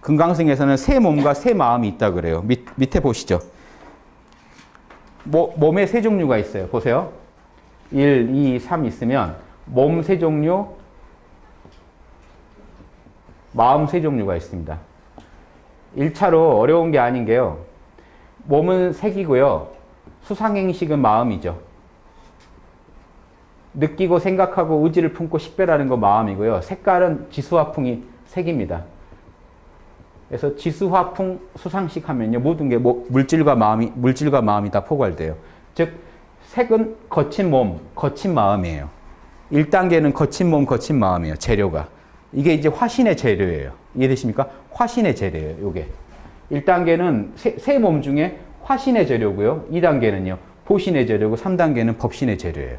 금강승에서는 새 몸과 새 마음이 있다 그래요. 밑에 보시죠. 몸에 세 종류가 있어요. 보세요. 1, 2, 3 있으면 몸 세 종류, 마음 세 종류가 있습니다. 1차로 어려운 게 아닌 게요. 몸은 색이고요. 수상행식은 마음이죠. 느끼고 생각하고 의지를 품고 식별하는 거 마음이고요. 색깔은 지수화풍이 색입니다. 그래서 지수화풍 수상식 하면요. 모든 게 물질과 마음이 다 포괄돼요. 즉 색은 거친 몸, 거친 마음이에요. 1단계는 거친 몸, 거친 마음이에요. 재료가. 이게 이제 화신의 재료예요. 이해되십니까? 화신의 재료예요. 요게. 1단계는 새 몸 중에 화신의 재료고요. 2단계는요. 보신의 재료고 3단계는 법신의 재료예요.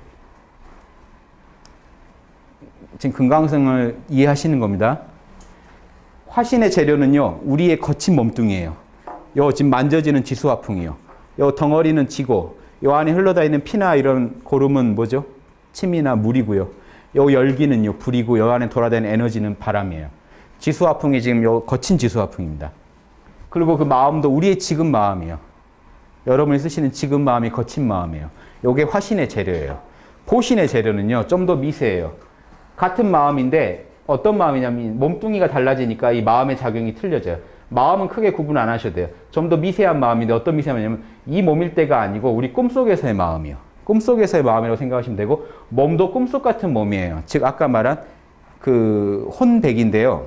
지금 금강성을 이해하시는 겁니다. 화신의 재료는요. 우리의 거친 몸뚱이에요. 요 지금 만져지는 지수화풍이요. 요 덩어리는 지고 요 안에 흘러다니는 피나 이런 고름은 뭐죠? 침이나 물이고요. 요 열기는요. 불이고 요 안에 돌아다니는 에너지는 바람이에요. 지수화풍이 지금 요 거친 지수화풍입니다. 그리고 그 마음도 우리의 지금 마음이에요. 여러분이 쓰시는 지금 마음이 거친 마음이에요. 요게 화신의 재료예요. 보신의 재료는요. 좀 더 미세해요. 같은 마음인데 어떤 마음이냐면 몸뚱이가 달라지니까 이 마음의 작용이 틀려져요. 마음은 크게 구분 안 하셔도 돼요. 좀 더 미세한 마음인데 어떤 미세한 마음이냐면 이 몸일 때가 아니고 우리 꿈속에서의 마음이요. 꿈속에서의 마음이라고 생각하시면 되고 몸도 꿈속 같은 몸이에요. 즉 아까 말한 그 혼백인데요.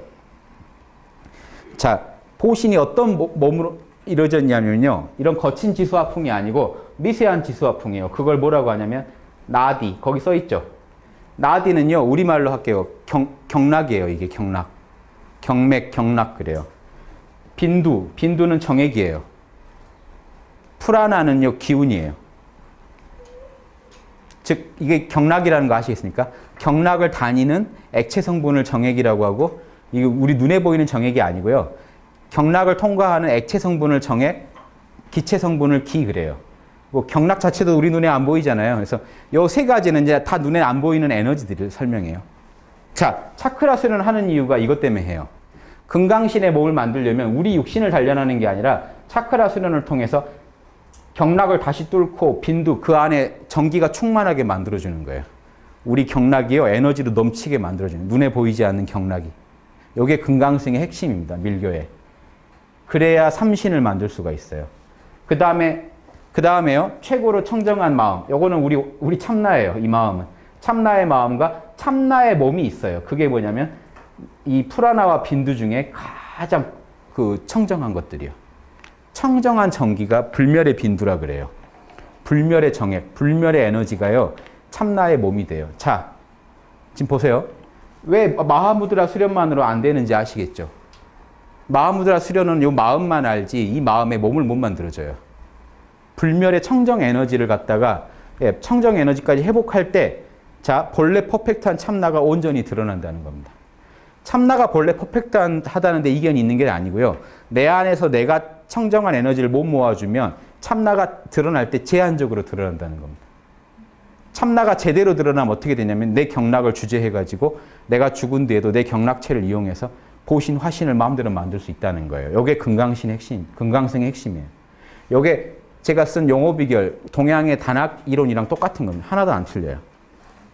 자, 보신이 어떤 몸으로 이루어졌냐면요. 이런 거친 지수화풍이 아니고 미세한 지수화풍이에요. 그걸 뭐라고 하냐면 나디. 거기 써 있죠. 나디는요. 우리말로 할게요. 경락이에요. 이게 경락. 경맥, 경락 그래요. 빈두. 빈두는 정액이에요. 프라나는요. 기운이에요. 즉 이게 경락이라는 거 아시겠습니까? 경락을 다니는 액체 성분을 정액이라고 하고 이게 우리 눈에 보이는 정액이 아니고요. 경락을 통과하는 액체 성분을 정액, 기체 성분을 기 그래요. 뭐 경락 자체도 우리 눈에 안 보이잖아요. 그래서 요 세 가지는 이제 다 눈에 안 보이는 에너지들을 설명해요. 자, 차크라 수련을 하는 이유가 이것 때문에 해요. 금강신의 몸을 만들려면 우리 육신을 단련하는 게 아니라 차크라 수련을 통해서 경락을 다시 뚫고 빈두 그 안에 전기가 충만하게 만들어주는 거예요. 우리 경락이요. 에너지로 넘치게 만들어주는 눈에 보이지 않는 경락이. 이게 금강승의 핵심입니다. 밀교에. 그래야 삼신을 만들 수가 있어요. 그 다음에요. 최고로 청정한 마음. 요거는 우리 참나예요. 이 마음은. 참나의 마음과 참나의 몸이 있어요. 그게 뭐냐면 이 프라나와 빈두 중에 가장 그 청정한 것들이요. 청정한 전기가 불멸의 빈두라 그래요. 불멸의 정액, 불멸의 에너지가요. 참나의 몸이 돼요. 자, 지금 보세요. 왜 마하무드라 수련만으로 안 되는지 아시겠죠? 마하무드라 수련은 이 마음만 알지 이 마음의 몸을 못 만들어줘요. 불멸의 청정 에너지를 갖다가 청정 에너지까지 회복할 때 자, 본래 퍼펙트한 참나가 온전히 드러난다는 겁니다. 참나가 본래 퍼펙트하다는데 이견이 있는 게 아니고요. 내 안에서 내가 청정한 에너지를 못 모아주면 참나가 드러날 때 제한적으로 드러난다는 겁니다. 참나가 제대로 드러나면 어떻게 되냐면 내 경락을 주제해가지고 내가 죽은 뒤에도 내 경락체를 이용해서 보신, 화신을 마음대로 만들 수 있다는 거예요. 이게 금강신의 핵심, 금강승의 핵심이에요. 이게 제가 쓴 용호비결, 동양의 단학 이론이랑 똑같은 겁니다. 하나도 안 틀려요.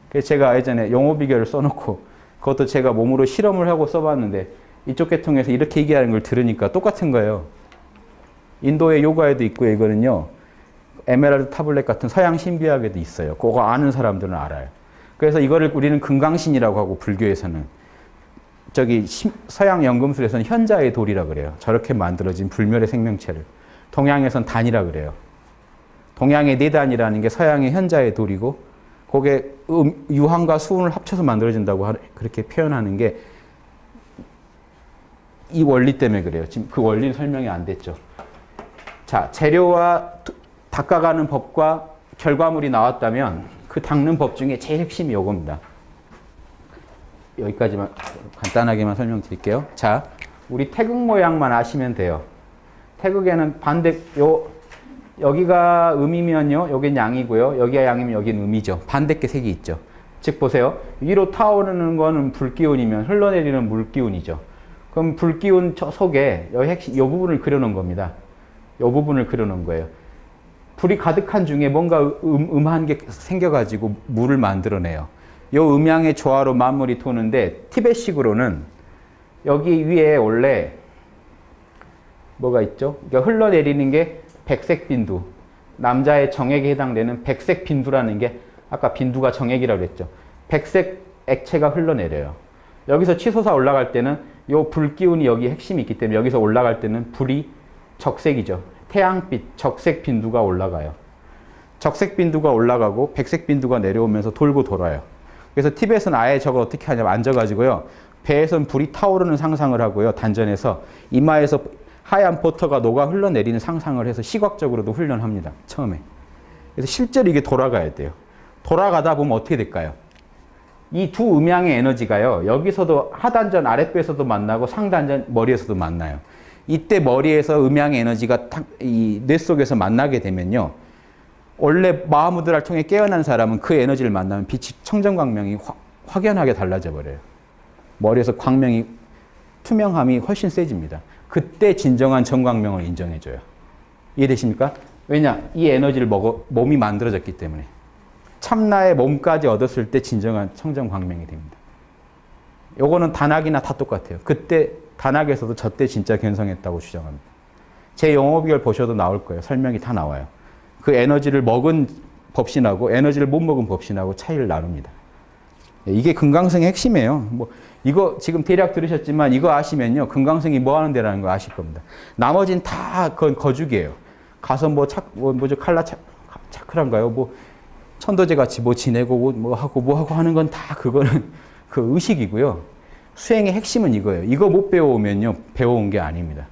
그래서 제가 예전에 용호비결을 써놓고 그것도 제가 몸으로 실험을 하고 써봤는데 이쪽 계통에서 이렇게 얘기하는 걸 들으니까 똑같은 거예요. 인도의 요가에도 있고요. 이거는요. 에메랄드 타블렛 같은 서양 신비학에도 있어요. 그거 아는 사람들은 알아요. 그래서 이거를 우리는 금강신이라고 하고 불교에서는 저기 서양 연금술에서는 현자의 돌이라 그래요. 저렇게 만들어진 불멸의 생명체를. 동양에선 단이라 그래요. 동양의 네단이라는 게 서양의 현자의 돌이고 그게 유황과 수운을 합쳐서 만들어진다고 그렇게 표현하는 게 이 원리 때문에 그래요. 지금 그 원리는 설명이 안 됐죠. 자, 재료와 닦아가는 법과 결과물이 나왔다면 그 닦는 법 중에 제일 핵심이 이겁니다. 여기까지만 간단하게만 설명드릴게요. 자, 우리 태극 모양만 아시면 돼요. 태극에는 여기가 음이면요. 여긴 양이고요. 여기가 양이면 여기는 음이죠. 반대께 색이 있죠. 즉 보세요. 위로 타오르는 거는 불기운이면 흘러내리는 물기운이죠. 그럼 불기운 속에 이 부분을 그려놓은 겁니다. 이 부분을 그려놓은 거예요. 불이 가득한 중에 뭔가 음한 게 생겨가지고 물을 만들어내요. 이 음양의 조화로 만물이 도는데 티벳식으로는 여기 위에 원래 뭐가 있죠? 그러니까 흘러내리는 게 백색 빈두. 남자의 정액에 해당되는 백색 빈두라는 게 아까 빈두가 정액이라고 그랬죠. 백색 액체가 흘러내려요. 여기서 치솟아 올라갈 때는 이 불기운이 여기 핵심이 있기 때문에 여기서 올라갈 때는 불이 적색이죠. 태양빛, 적색 빈두가 올라가요. 적색 빈두가 올라가고 백색 빈두가 내려오면서 돌고 돌아요. 그래서 티벳은 아예 저걸 어떻게 하냐면 앉아가지고요. 배에선 불이 타오르는 상상을 하고요. 단전에서 이마에서 하얀 버터가 녹아 흘러내리는 상상을 해서 시각적으로도 훈련합니다. 처음에. 그래서 실제로 이게 돌아가야 돼요. 돌아가다 보면 어떻게 될까요? 이 두 음양의 에너지가요. 여기서도 하단전 아랫배에서도 만나고 상단전 머리에서도 만나요. 이때 머리에서 음양의 에너지가 이 뇌 속에서 만나게 되면요. 원래 마하무드라를 통해 깨어난 사람은 그 에너지를 만나면 빛이 청정광명이 확연하게 달라져 버려요. 머리에서 광명이 투명함이 훨씬 세집니다. 그때 진정한 정광명을 인정해줘요. 이해되십니까? 왜냐? 이 에너지를 몸이 만들어졌기 때문에. 참나의 몸까지 얻었을 때 진정한 청정광명이 됩니다. 요거는 단학이나 다 똑같아요. 그때 단학에서도 저때 진짜 견성했다고 주장합니다. 제 영어비결 보셔도 나올 거예요. 설명이 다 나와요. 그 에너지를 먹은 법신하고 에너지를 못 먹은 법신하고 차이를 나눕니다. 이게 금강성의 핵심이에요. 뭐 이거 지금 대략 들으셨지만 이거 아시면요. 금강성이 뭐 하는 데라는 거 아실 겁니다. 나머지는 다 그건 거죽이에요. 가서 뭐죠? 차크란가요? 뭐 천도제 같이 뭐 지내고 뭐 하고 하는 건 다 그거는 그 의식이고요. 수행의 핵심은 이거예요. 이거 못 배워오면요. 배워온 게 아닙니다.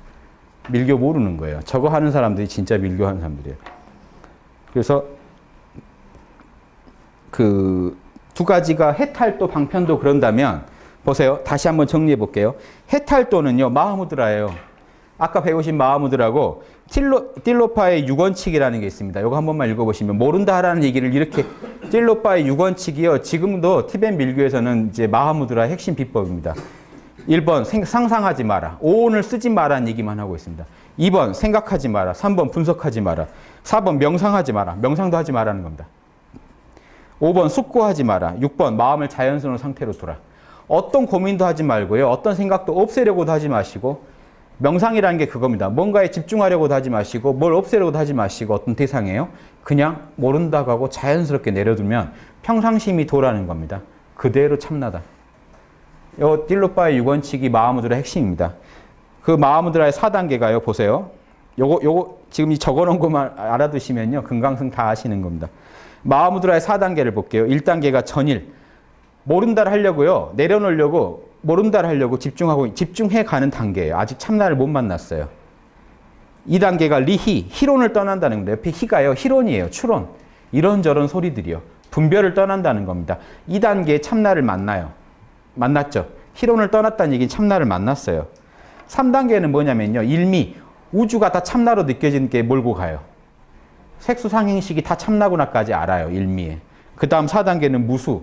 밀교 모르는 거예요. 저거 하는 사람들이 진짜 밀교 하는 사람들이에요. 그래서 그 두 가지가 해탈도 방편도 그런다면 보세요. 다시 한번 정리해 볼게요. 해탈도는요. 마하무드라예요. 아까 배우신 마하무드라고 틸로파의 6원칙이라는 게 있습니다. 이거 한 번만 읽어보시면 모른다라는 얘기를 이렇게 틸로파의 6원칙이요. 지금도 티벳 밀교에서는 이제 마하무드라의 핵심 비법입니다. 1번 상상하지 마라. 오온을 쓰지 마라는 얘기만 하고 있습니다. 2번 생각하지 마라. 3번 분석하지 마라. 4번 명상하지 마라. 명상도 하지 마라는 겁니다. 5번 숙고하지 마라. 6번 마음을 자연스러운 상태로 두라. 어떤 고민도 하지 말고요. 어떤 생각도 없애려고도 하지 마시고 명상이라는 게 그겁니다. 뭔가에 집중하려고도 하지 마시고 뭘 없애려고도 하지 마시고 어떤 대상이에요. 그냥 모른다고 하고 자연스럽게 내려두면 평상심이 도라는 겁니다. 그대로 참나다. 요 틸로파의 6원칙이 마하무드라의 핵심입니다. 그 마하무드라의 4단계가요. 보세요. 요거 지금 이 적어놓은 것만 알아두시면요. 금강승 다 아시는 겁니다. 마하무드라의 4단계를 볼게요. 1단계가 전일. 모른다를 하려고요. 내려놓으려고 모른다를 하려고 집중해 가는 단계예요. 아직 참나를 못 만났어요. 2단계가 리히. 희론을 떠난다는 겁니다. 옆에 희가요. 희론이에요. 추론. 이런저런 소리들이요. 분별을 떠난다는 겁니다. 2단계에 참나를 만나요. 만났죠. 희론을 떠났다는 얘기는 참나를 만났어요. 3단계는 뭐냐면요. 일미. 우주가 다 참나로 느껴지는 게 몰고 가요. 색수상행식이 다 참나구나까지 알아요. 일미에. 그 다음 4단계는 무수.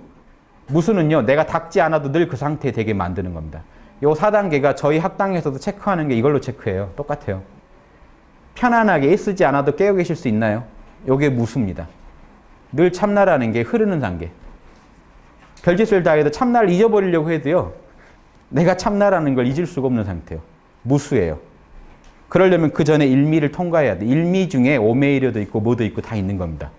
무수는요. 내가 닦지 않아도 늘 그 상태에 되게 만드는 겁니다. 요 4단계가 저희 학당에서도 체크하는 게 이걸로 체크해요. 똑같아요. 편안하게 애쓰지 않아도 깨어 계실 수 있나요? 요게 무수입니다. 늘 참나라는 게 흐르는 단계. 별짓을 다 해도 참나를 잊어버리려고 해도요. 내가 참나라는 걸 잊을 수가 없는 상태예요. 무수예요. 그러려면 그 전에 일미를 통과해야 돼. 일미 중에 오메이려도 있고 뭐도 있고 다 있는 겁니다.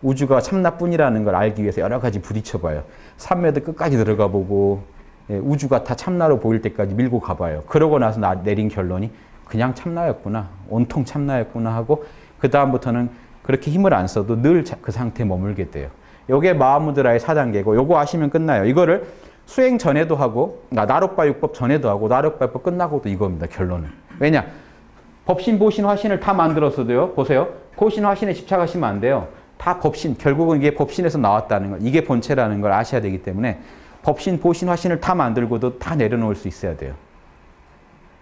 우주가 참나뿐이라는 걸 알기 위해서 여러 가지 부딪혀봐요. 삼매도 끝까지 들어가 보고 우주가 다 참나로 보일 때까지 밀고 가봐요. 그러고 나서 내린 결론이 그냥 참나였구나. 온통 참나였구나 하고 그 다음부터는 그렇게 힘을 안 써도 늘 그 상태에 머물게 돼요. 요게 마하무드라의 4단계고 요거 아시면 끝나요. 이거를 수행 전에도 하고 나롯바 육법 전에도 하고 나롯바 육법 끝나고도 이겁니다. 결론은. 왜냐? 법신, 보신, 화신을 다 만들었어도요. 보세요. 보신, 화신에 집착하시면 안 돼요. 다 법신. 결국은 이게 법신에서 나왔다는 걸. 이게 본체라는 걸 아셔야 되기 때문에 법신, 보신, 화신을 다 만들고도 다 내려놓을 수 있어야 돼요.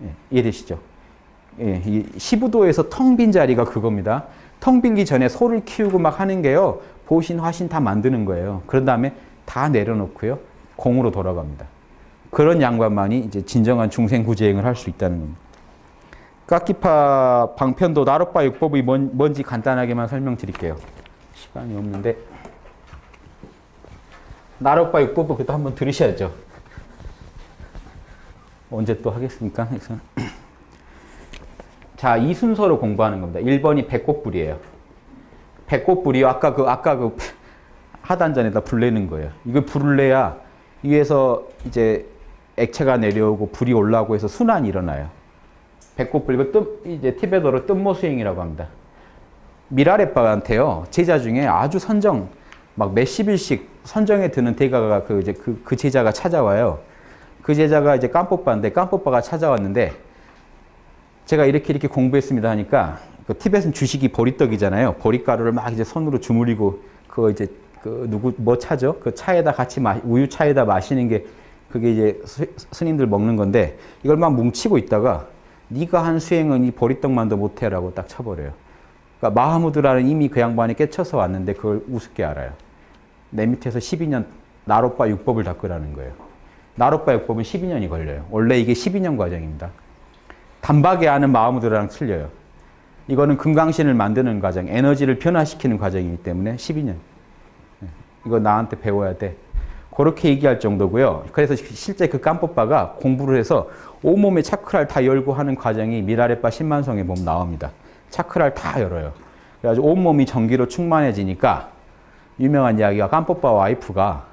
예, 이해되시죠? 예, 이 시부도에서 텅 빈 자리가 그겁니다. 텅 빌기 전에 소를 키우고 막 하는 게요. 보신, 화신 다 만드는 거예요. 그런 다음에 다 내려놓고요. 공으로 돌아갑니다. 그런 양반만이 이제 진정한 중생구제행을 할 수 있다는 겁니다. 깎기파 방편도 나롯바 육법이 뭔지 간단하게만 설명드릴게요. 시간이 없는데 나롯바 육법도 그것도 한번 들으셔야죠. 언제 또 하겠습니까? 자, 이 순서로 공부하는 겁니다. 1번이 백곡불이에요. 백곡불이요. 아까 그 하단전에다 불 내는 거예요. 이걸 불을 내야 위에서 이제 액체가 내려오고 불이 올라오고 해서 순환이 일어나요. 백곡불, 이거 이제 티베트어로 뜸모수행이라고 합니다. 미라레빠한테요, 제자 중에 아주 막 몇십 일씩 선정에 드는 대가가 그 제자가 찾아와요. 그 제자가 이제 깜뽀빠인데, 깜뽀빠가 찾아왔는데, 제가 이렇게 공부했습니다 하니까, 그 티벳은 주식이 보리떡이잖아요. 보리가루를 막 이제 손으로 주무리고, 뭐 차죠? 그 차에다 같이 우유 차에다 마시는 게, 그게 이제 스님들 먹는 건데, 이걸 막 뭉치고 있다가, 네가 한 수행은 이 보리떡만도 못해라고 딱 쳐버려요. 그러니까 마하무드라는 이미 그 양반이 깨쳐서 왔는데 그걸 우습게 알아요. 내 밑에서 12년 나롯바 육법을 닦으라는 거예요. 나롯바 육법은 12년이 걸려요. 원래 이게 12년 과정입니다. 단박에 아는 마하무드라랑 틀려요. 이거는 금강신을 만드는 과정, 에너지를 변화시키는 과정이기 때문에 12년. 이거 나한테 배워야 돼. 그렇게 얘기할 정도고요. 그래서 실제 그 깜뽀빠가 공부를 해서 온몸의 차크라를 다 열고 하는 과정이 미라레빠 10만성에 보면 나옵니다. 차크라를 다 열어요. 그래가지고 온몸이 전기로 충만해지니까 유명한 이야기가 깜뽀빠 와이프가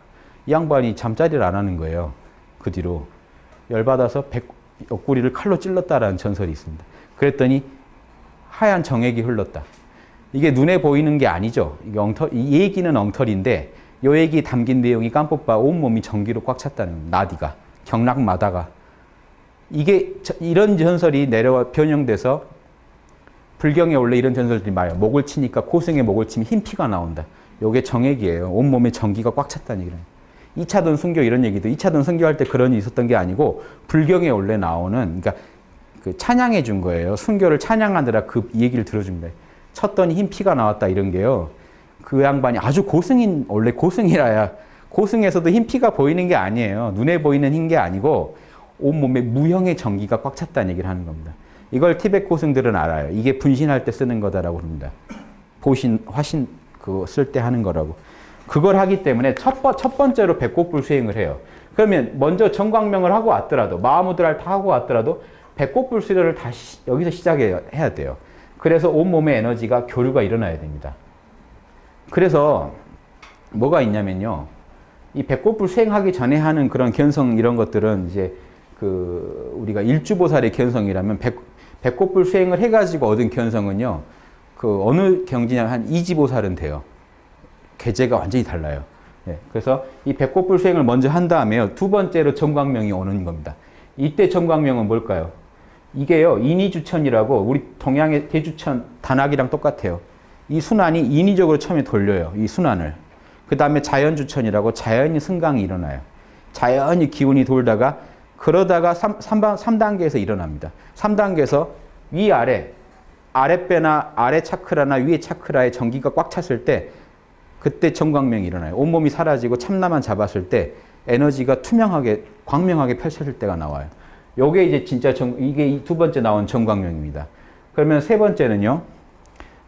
이 양반이 잠자리를 안 하는 거예요. 그 뒤로 열받아서 옆구리를 칼로 찔렀다라는 전설이 있습니다. 그랬더니 하얀 정액이 흘렀다. 이게 눈에 보이는 게 아니죠. 이게 이 얘기는 엉터리인데 이 얘기 담긴 내용이 깜뽀빠 온몸이 전기로 꽉 찼다는 나디가 경락마다가 이게 이런 전설이 내려와 변형돼서 불경에 원래 이런 전설들이 많아요. 목을 치니까 고승에 목을 치면 흰 피가 나온다. 요게 정액이에요. 온몸에 전기가 꽉 찼다는 얘기를. 2차돈 순교 이런 얘기도 2차돈 순교할 때 그런 일이 있었던 게 아니고 불경에 원래 나오는 그러니까 그 찬양해 준 거예요. 순교를 찬양하느라 그 얘기를 들어줍니다. 쳤더니 흰 피가 나왔다 이런 게요. 그 양반이 아주 고승인 원래 고승이라야 고승에서도 흰 피가 보이는 게 아니에요. 눈에 보이는 흰 게 아니고 온몸에 무형의 전기가 꽉 찼다는 얘기를 하는 겁니다. 이걸 티베트 고승들은 알아요. 이게 분신할 때 쓰는 거다라고 합니다. 보신, 화신 그거 쓸 때 하는 거라고. 그걸 하기 때문에 첫 번째로 백곡불 수행을 해요. 그러면 먼저 정광명을 하고 왔더라도 마하무드라를 다 하고 왔더라도 백곡불 수행을 다시 여기서 시작해야 돼요. 그래서 온몸의 에너지가 교류가 일어나야 됩니다. 그래서 뭐가 있냐면요. 이 백곡불 수행하기 전에 하는 그런 견성 이런 것들은 이제 그 우리가 일주보살의 견성이라면 백곡불 수행을 해가지고 얻은 견성은요. 그 어느 경지냐면 한 이지보살은 돼요. 계제가 완전히 달라요. 네. 그래서 이 백곡불 수행을 먼저 한 다음에요. 두 번째로 정광명이 오는 겁니다. 이때 정광명은 뭘까요? 이게요. 인위주천이라고 우리 동양의 대주천 단학이랑 똑같아요. 이 순환이 인위적으로 처음에 돌려요. 이 순환을. 그 다음에 자연주천이라고 자연히 승강이 일어나요. 자연히 기운이 돌다가 그러다가 3단계에서 일어납니다. 3단계에서 위아래 아랫배나 아래 차크라나 위에 차크라에 전기가 꽉 찼을 때 그때 정광명이 일어나요. 온몸이 사라지고 참나만 잡았을 때 에너지가 투명하게 광명하게 펼쳐질 때가 나와요. 요게 이제 진짜 이게 두 번째 나온 정광명입니다. 그러면 세 번째는요.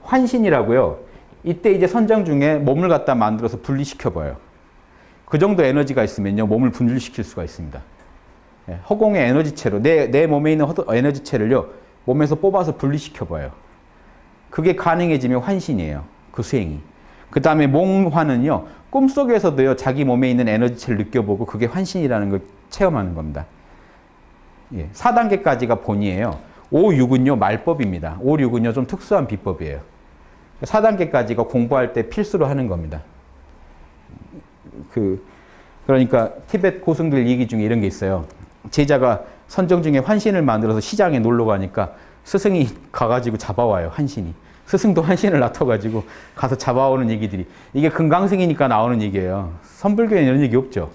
환신이라고요. 이때 이제 선정 중에 몸을 갖다 만들어서 분리시켜봐요. 그 정도 에너지가 있으면요. 몸을 분리시킬 수가 있습니다. 허공의 에너지체로 내 몸에 있는 에너지체를요. 몸에서 뽑아서 분리시켜봐요. 그게 가능해지면 환신이에요. 그 수행이. 그 다음에 몽환은요. 꿈속에서도요. 자기 몸에 있는 에너지체를 느껴보고 그게 환신이라는 걸 체험하는 겁니다. 4단계까지가 본이에요. 5, 6은요. 말법입니다. 5, 6은요. 좀 특수한 비법이에요. 4단계까지가 공부할 때 필수로 하는 겁니다. 그러니까 티베트 고승들 얘기 중에 이런 게 있어요. 제자가 선정 중에 환신을 만들어서 시장에 놀러 가니까 스승이 가가지고 잡아와요. 환신이. 스승도 환신을 낳아가지고 가서 잡아오는 얘기들이. 이게 금강승이니까 나오는 얘기예요. 선불교에는 이런 얘기 없죠.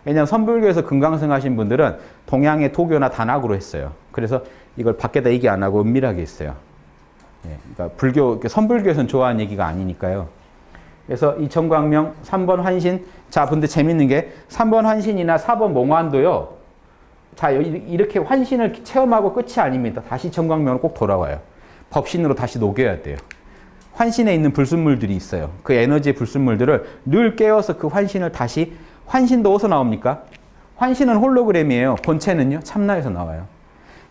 왜냐하면 선불교에서 금강승 하신 분들은 동양의 도교나 단학으로 했어요. 그래서 이걸 밖에다 얘기 안 하고 은밀하게 했어요. 그러니까 선불교에서는 좋아하는 얘기가 아니니까요. 그래서 이 정광명 3번 환신. 자, 근데 재밌는 게 3번 환신이나 4번 몽환도요. 자, 이렇게 환신을 체험하고 끝이 아닙니다. 다시 정광명으로 꼭 돌아와요. 법신으로 다시 녹여야 돼요. 환신에 있는 불순물들이 있어요. 그 에너지의 불순물들을 늘 깨워서 그 환신을 다시, 환신도 어디서 나옵니까? 환신은 홀로그램이에요. 본체는요, 참나에서 나와요.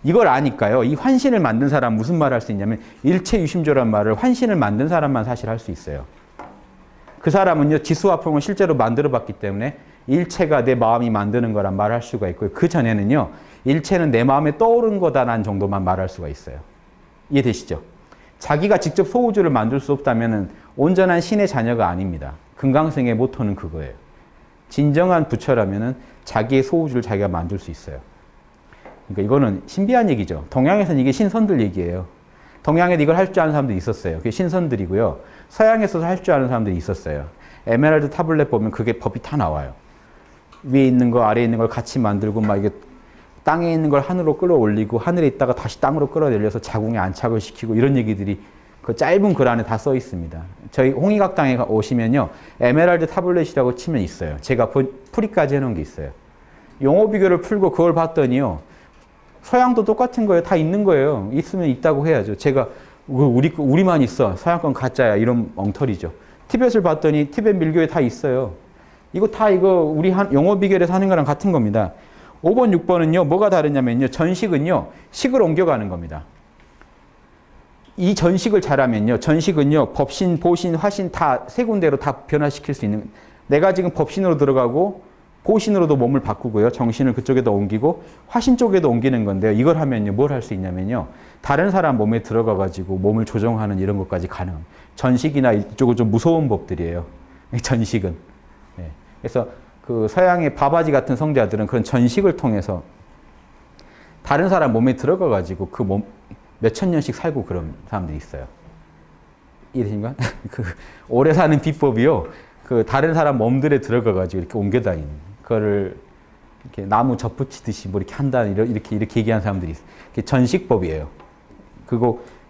이걸 아니까요. 이 환신을 만든 사람 무슨 말을 할 수 있냐면 일체유심조란 말을 환신을 만든 사람만 사실 할 수 있어요. 그 사람은요. 지수화풍을 실제로 만들어 봤기 때문에 일체가 내 마음이 만드는 거란 말을 할 수가 있고요. 그 전에는요. 일체는 내 마음에 떠오른 거다라는 정도만 말할 수가 있어요. 이해되시죠? 자기가 직접 소우주를 만들 수 없다면 온전한 신의 자녀가 아닙니다. 금강승의 모토는 그거예요. 진정한 부처라면 자기의 소우주를 자기가 만들 수 있어요. 그러니까 이거는 신비한 얘기죠. 동양에서는 이게 신선들 얘기예요. 동양에도 이걸 할 줄 아는 사람들이 있었어요. 그게 신선들이고요. 서양에서도 할 줄 아는 사람들이 있었어요. 에메랄드 타블렛 보면 그게 법이 다 나와요. 위에 있는 거 아래에 있는 걸 같이 만들고 막 이게 땅에 있는 걸 하늘로 끌어올리고 하늘에 있다가 다시 땅으로 끌어내려서 자궁에 안착을 시키고 이런 얘기들이 그 짧은 글 안에 다 써 있습니다. 저희 홍익학당에 오시면요. 에메랄드 타블렛이라고 치면 있어요. 제가 풀이까지 해놓은 게 있어요. 용어 비교를 풀고 그걸 봤더니요. 서양도 똑같은 거예요. 다 있는 거예요. 있으면 있다고 해야죠. 제가 우리만 있어. 서양 건 가짜야. 이런 엉터리죠. 티벳을 봤더니 티벳 밀교에 다 있어요. 이거 다 이거 우리 영어 비결에서 하는 거랑 같은 겁니다. 5번, 6번은요. 뭐가 다르냐면요. 전식은요. 식을 옮겨가는 겁니다. 이 전식을 잘하면요. 전식은요. 법신, 보신, 화신 다 세 군데로 다 변화시킬 수 있는, 내가 지금 법신으로 들어가고 보신으로도 몸을 바꾸고요. 정신을 그쪽에도 옮기고 화신 쪽에도 옮기는 건데요. 이걸 하면요. 뭘 할 수 있냐면요. 다른 사람 몸에 들어가 가지고 몸을 조정하는 이런 것까지 가능. 전식이나 이쪽은 좀 무서운 법들이에요. 전식은. 네. 그래서 그 서양의 바바지 같은 성자들은 그런 전식을 통해서 다른 사람 몸에 들어가 가지고 그 몸 몇천 년씩 살고 그런 사람들이 있어요. 이해되신가? 그 오래 사는 비법이요. 그 다른 사람 몸들에 들어가 가지고 이렇게 옮겨 다니는 그거를 이렇게 나무 접붙이듯이 뭐 이렇게 한다는 이렇게 얘기하는 사람들이 있어요. 그게 전식법이에요.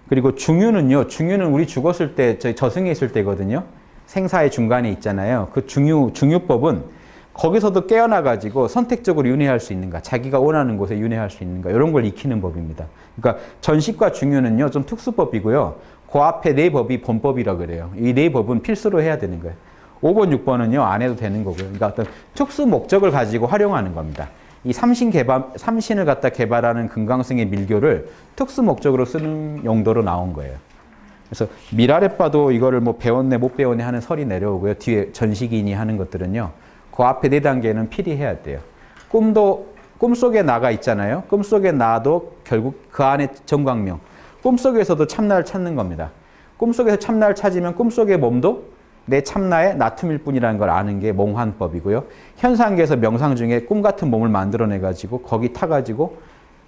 그리고 중유는요. 중유는 우리 죽었을 때 저희 저승에 있을 때거든요. 생사의 중간에 있잖아요. 그 중유법은 거기서도 깨어나 가지고 선택적으로 윤회할 수 있는가, 자기가 원하는 곳에 윤회할 수 있는가 이런 걸 익히는 법입니다. 그러니까 전식과 중유는요. 좀 특수법이고요. 그 앞에 네 법이 본법이라 그래요. 이 네 법은 필수로 해야 되는 거예요. 5번, 6번은요. 안 해도 되는 거고요. 그러니까 어떤 특수 목적을 가지고 활용하는 겁니다. 이 삼신을 갖다 개발하는 금강승의 밀교를 특수 목적으로 쓰는 용도로 나온 거예요. 그래서 미라레빠도 이거를 뭐 배웠네 못 배웠네 하는 설이 내려오고요. 뒤에 전식인이 하는 것들은요. 그 앞에 네 단계는 필히 해야 돼요. 꿈속에 나가 있잖아요. 꿈속에 나도 결국 그 안에 정광명. 꿈속에서도 참나를 찾는 겁니다. 꿈속에서 참나를 찾으면 꿈속의 몸도 내 참나의 나툼일 뿐이라는 걸 아는 게 몽환법이고요. 현상계에서 명상 중에 꿈 같은 몸을 만들어내가지고 거기 타가지고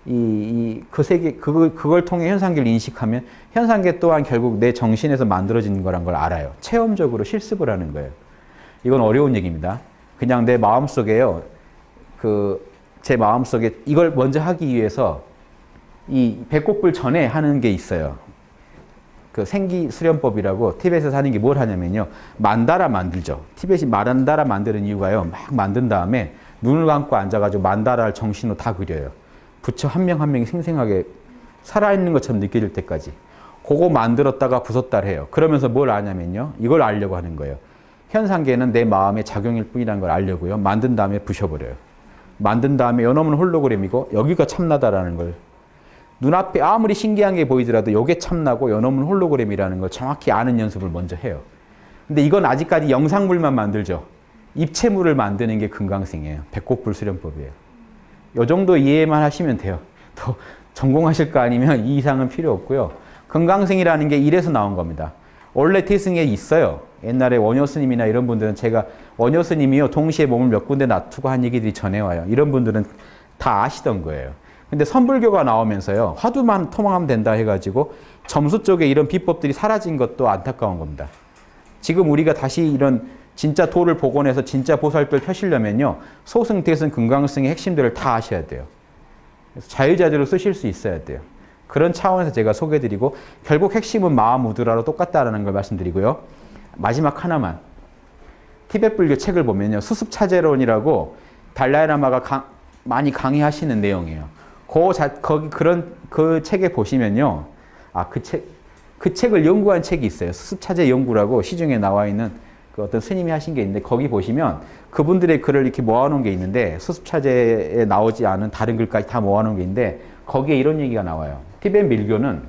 그 세계, 그걸 통해 현상계를 인식하면 현상계 또한 결국 내 정신에서 만들어지는 거란 걸 알아요. 체험적으로 실습을 하는 거예요. 이건 어려운 얘기입니다. 그냥 내 마음속에요. 제 마음속에 이걸 먼저 하기 위해서 이 배꼽불 전에 하는 게 있어요. 그 생기수련법이라고 티벳에서 하는 게 뭘 하냐면요. 만다라 만들죠. 티벳이 만다라 만드는 이유가요. 막 만든 다음에 눈을 감고 앉아가지고 만다라를 정신으로 다 그려요. 부처 한 명 한 명이 생생하게 살아있는 것처럼 느껴질 때까지. 그거 만들었다가 부쉈다를 해요. 그러면서 뭘 아냐면요. 이걸 알려고 하는 거예요. 현상계는 내 마음의 작용일 뿐이라는 걸 알려고요. 만든 다음에 부셔버려요. 만든 다음에 요놈은 홀로그램이고 여기가 참나다라는 걸 눈앞에 아무리 신기한 게 보이더라도 요게 참나고 요놈은 홀로그램이라는 걸 정확히 아는 연습을 먼저 해요. 근데 이건 아직까지 영상물만 만들죠. 입체물을 만드는 게 금강승이에요. 배꼽불 수련법이에요. 요 정도 이해만 하시면 돼요. 더 전공하실 거 아니면 이 이상은 필요 없고요. 금강승이라는 게 이래서 나온 겁니다. 원래 태승에 있어요. 옛날에 원효 스님이나 이런 분들은 제가 원효 스님이요. 동시에 몸을 몇 군데 놔두고 한 얘기들이 전해와요. 이런 분들은 다 아시던 거예요. 근데 선불교가 나오면서요. 화두만 토망하면 된다 해가지고 점수 쪽에 이런 비법들이 사라진 것도 안타까운 겁니다. 지금 우리가 다시 이런 진짜 도를 복원해서 진짜 보살들 펴시려면요. 소승, 대승, 금강승의 핵심들을 다 아셔야 돼요. 그래서 자유자재로 쓰실 수 있어야 돼요. 그런 차원에서 제가 소개해드리고 결국 핵심은 마하무드라로 똑같다라는 걸 말씀드리고요. 마지막 하나만. 티벳 불교 책을 보면요. 수습차제론이라고 달라이라마가 많이 강의하시는 내용이에요. 그 책에 보시면요. 그 책을 연구한 책이 있어요. 수습차제 연구라고 시중에 나와 있는 그 어떤 스님이 하신 게 있는데 거기 보시면 그분들의 글을 이렇게 모아놓은 게 있는데 수습차제에 나오지 않은 다른 글까지 다 모아놓은 게 있는데 거기에 이런 얘기가 나와요. 티벳 밀교는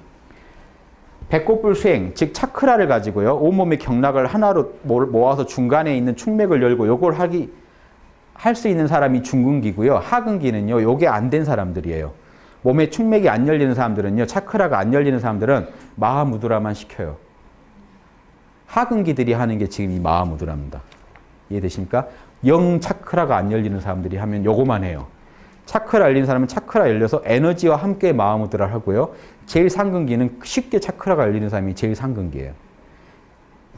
배꼽불 수행, 즉 차크라를 가지고요. 온몸의 경락을 하나로 모아서 중간에 있는 충맥을 열고 요걸 할 수 있는 사람이 중근기고요. 하근기는요. 요게 안 된 사람들이에요. 몸에 충맥이 안 열리는 사람들은요. 차크라가 안 열리는 사람들은 마하무드라만 시켜요. 하근기들이 하는 게 지금 이 마하무드라입니다. 이해되십니까? 영 차크라가 안 열리는 사람들이 하면 요거만 해요. 차크라 열리는 사람은 차크라 열려서 에너지와 함께 마하무드라를 하고요. 제일 상근기는 쉽게 차크라가 열리는 사람이 제일 상근기예요.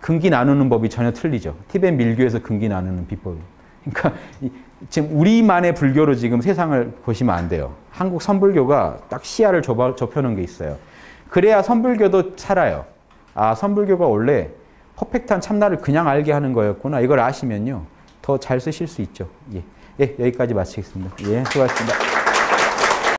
근기 나누는 법이 전혀 틀리죠. 티벳 밀교에서 근기 나누는 비법이. 그러니까 지금 우리만의 불교로 지금 세상을 보시면 안 돼요. 한국 선불교가 딱 시야를 좁혀놓은 게 있어요. 그래야 선불교도 살아요. 아, 선불교가 원래 퍼펙트한 참나를 그냥 알게 하는 거였구나. 이걸 아시면요. 더 잘 쓰실 수 있죠. 예, 여기까지 마치겠습니다. 예, 수고하셨습니다.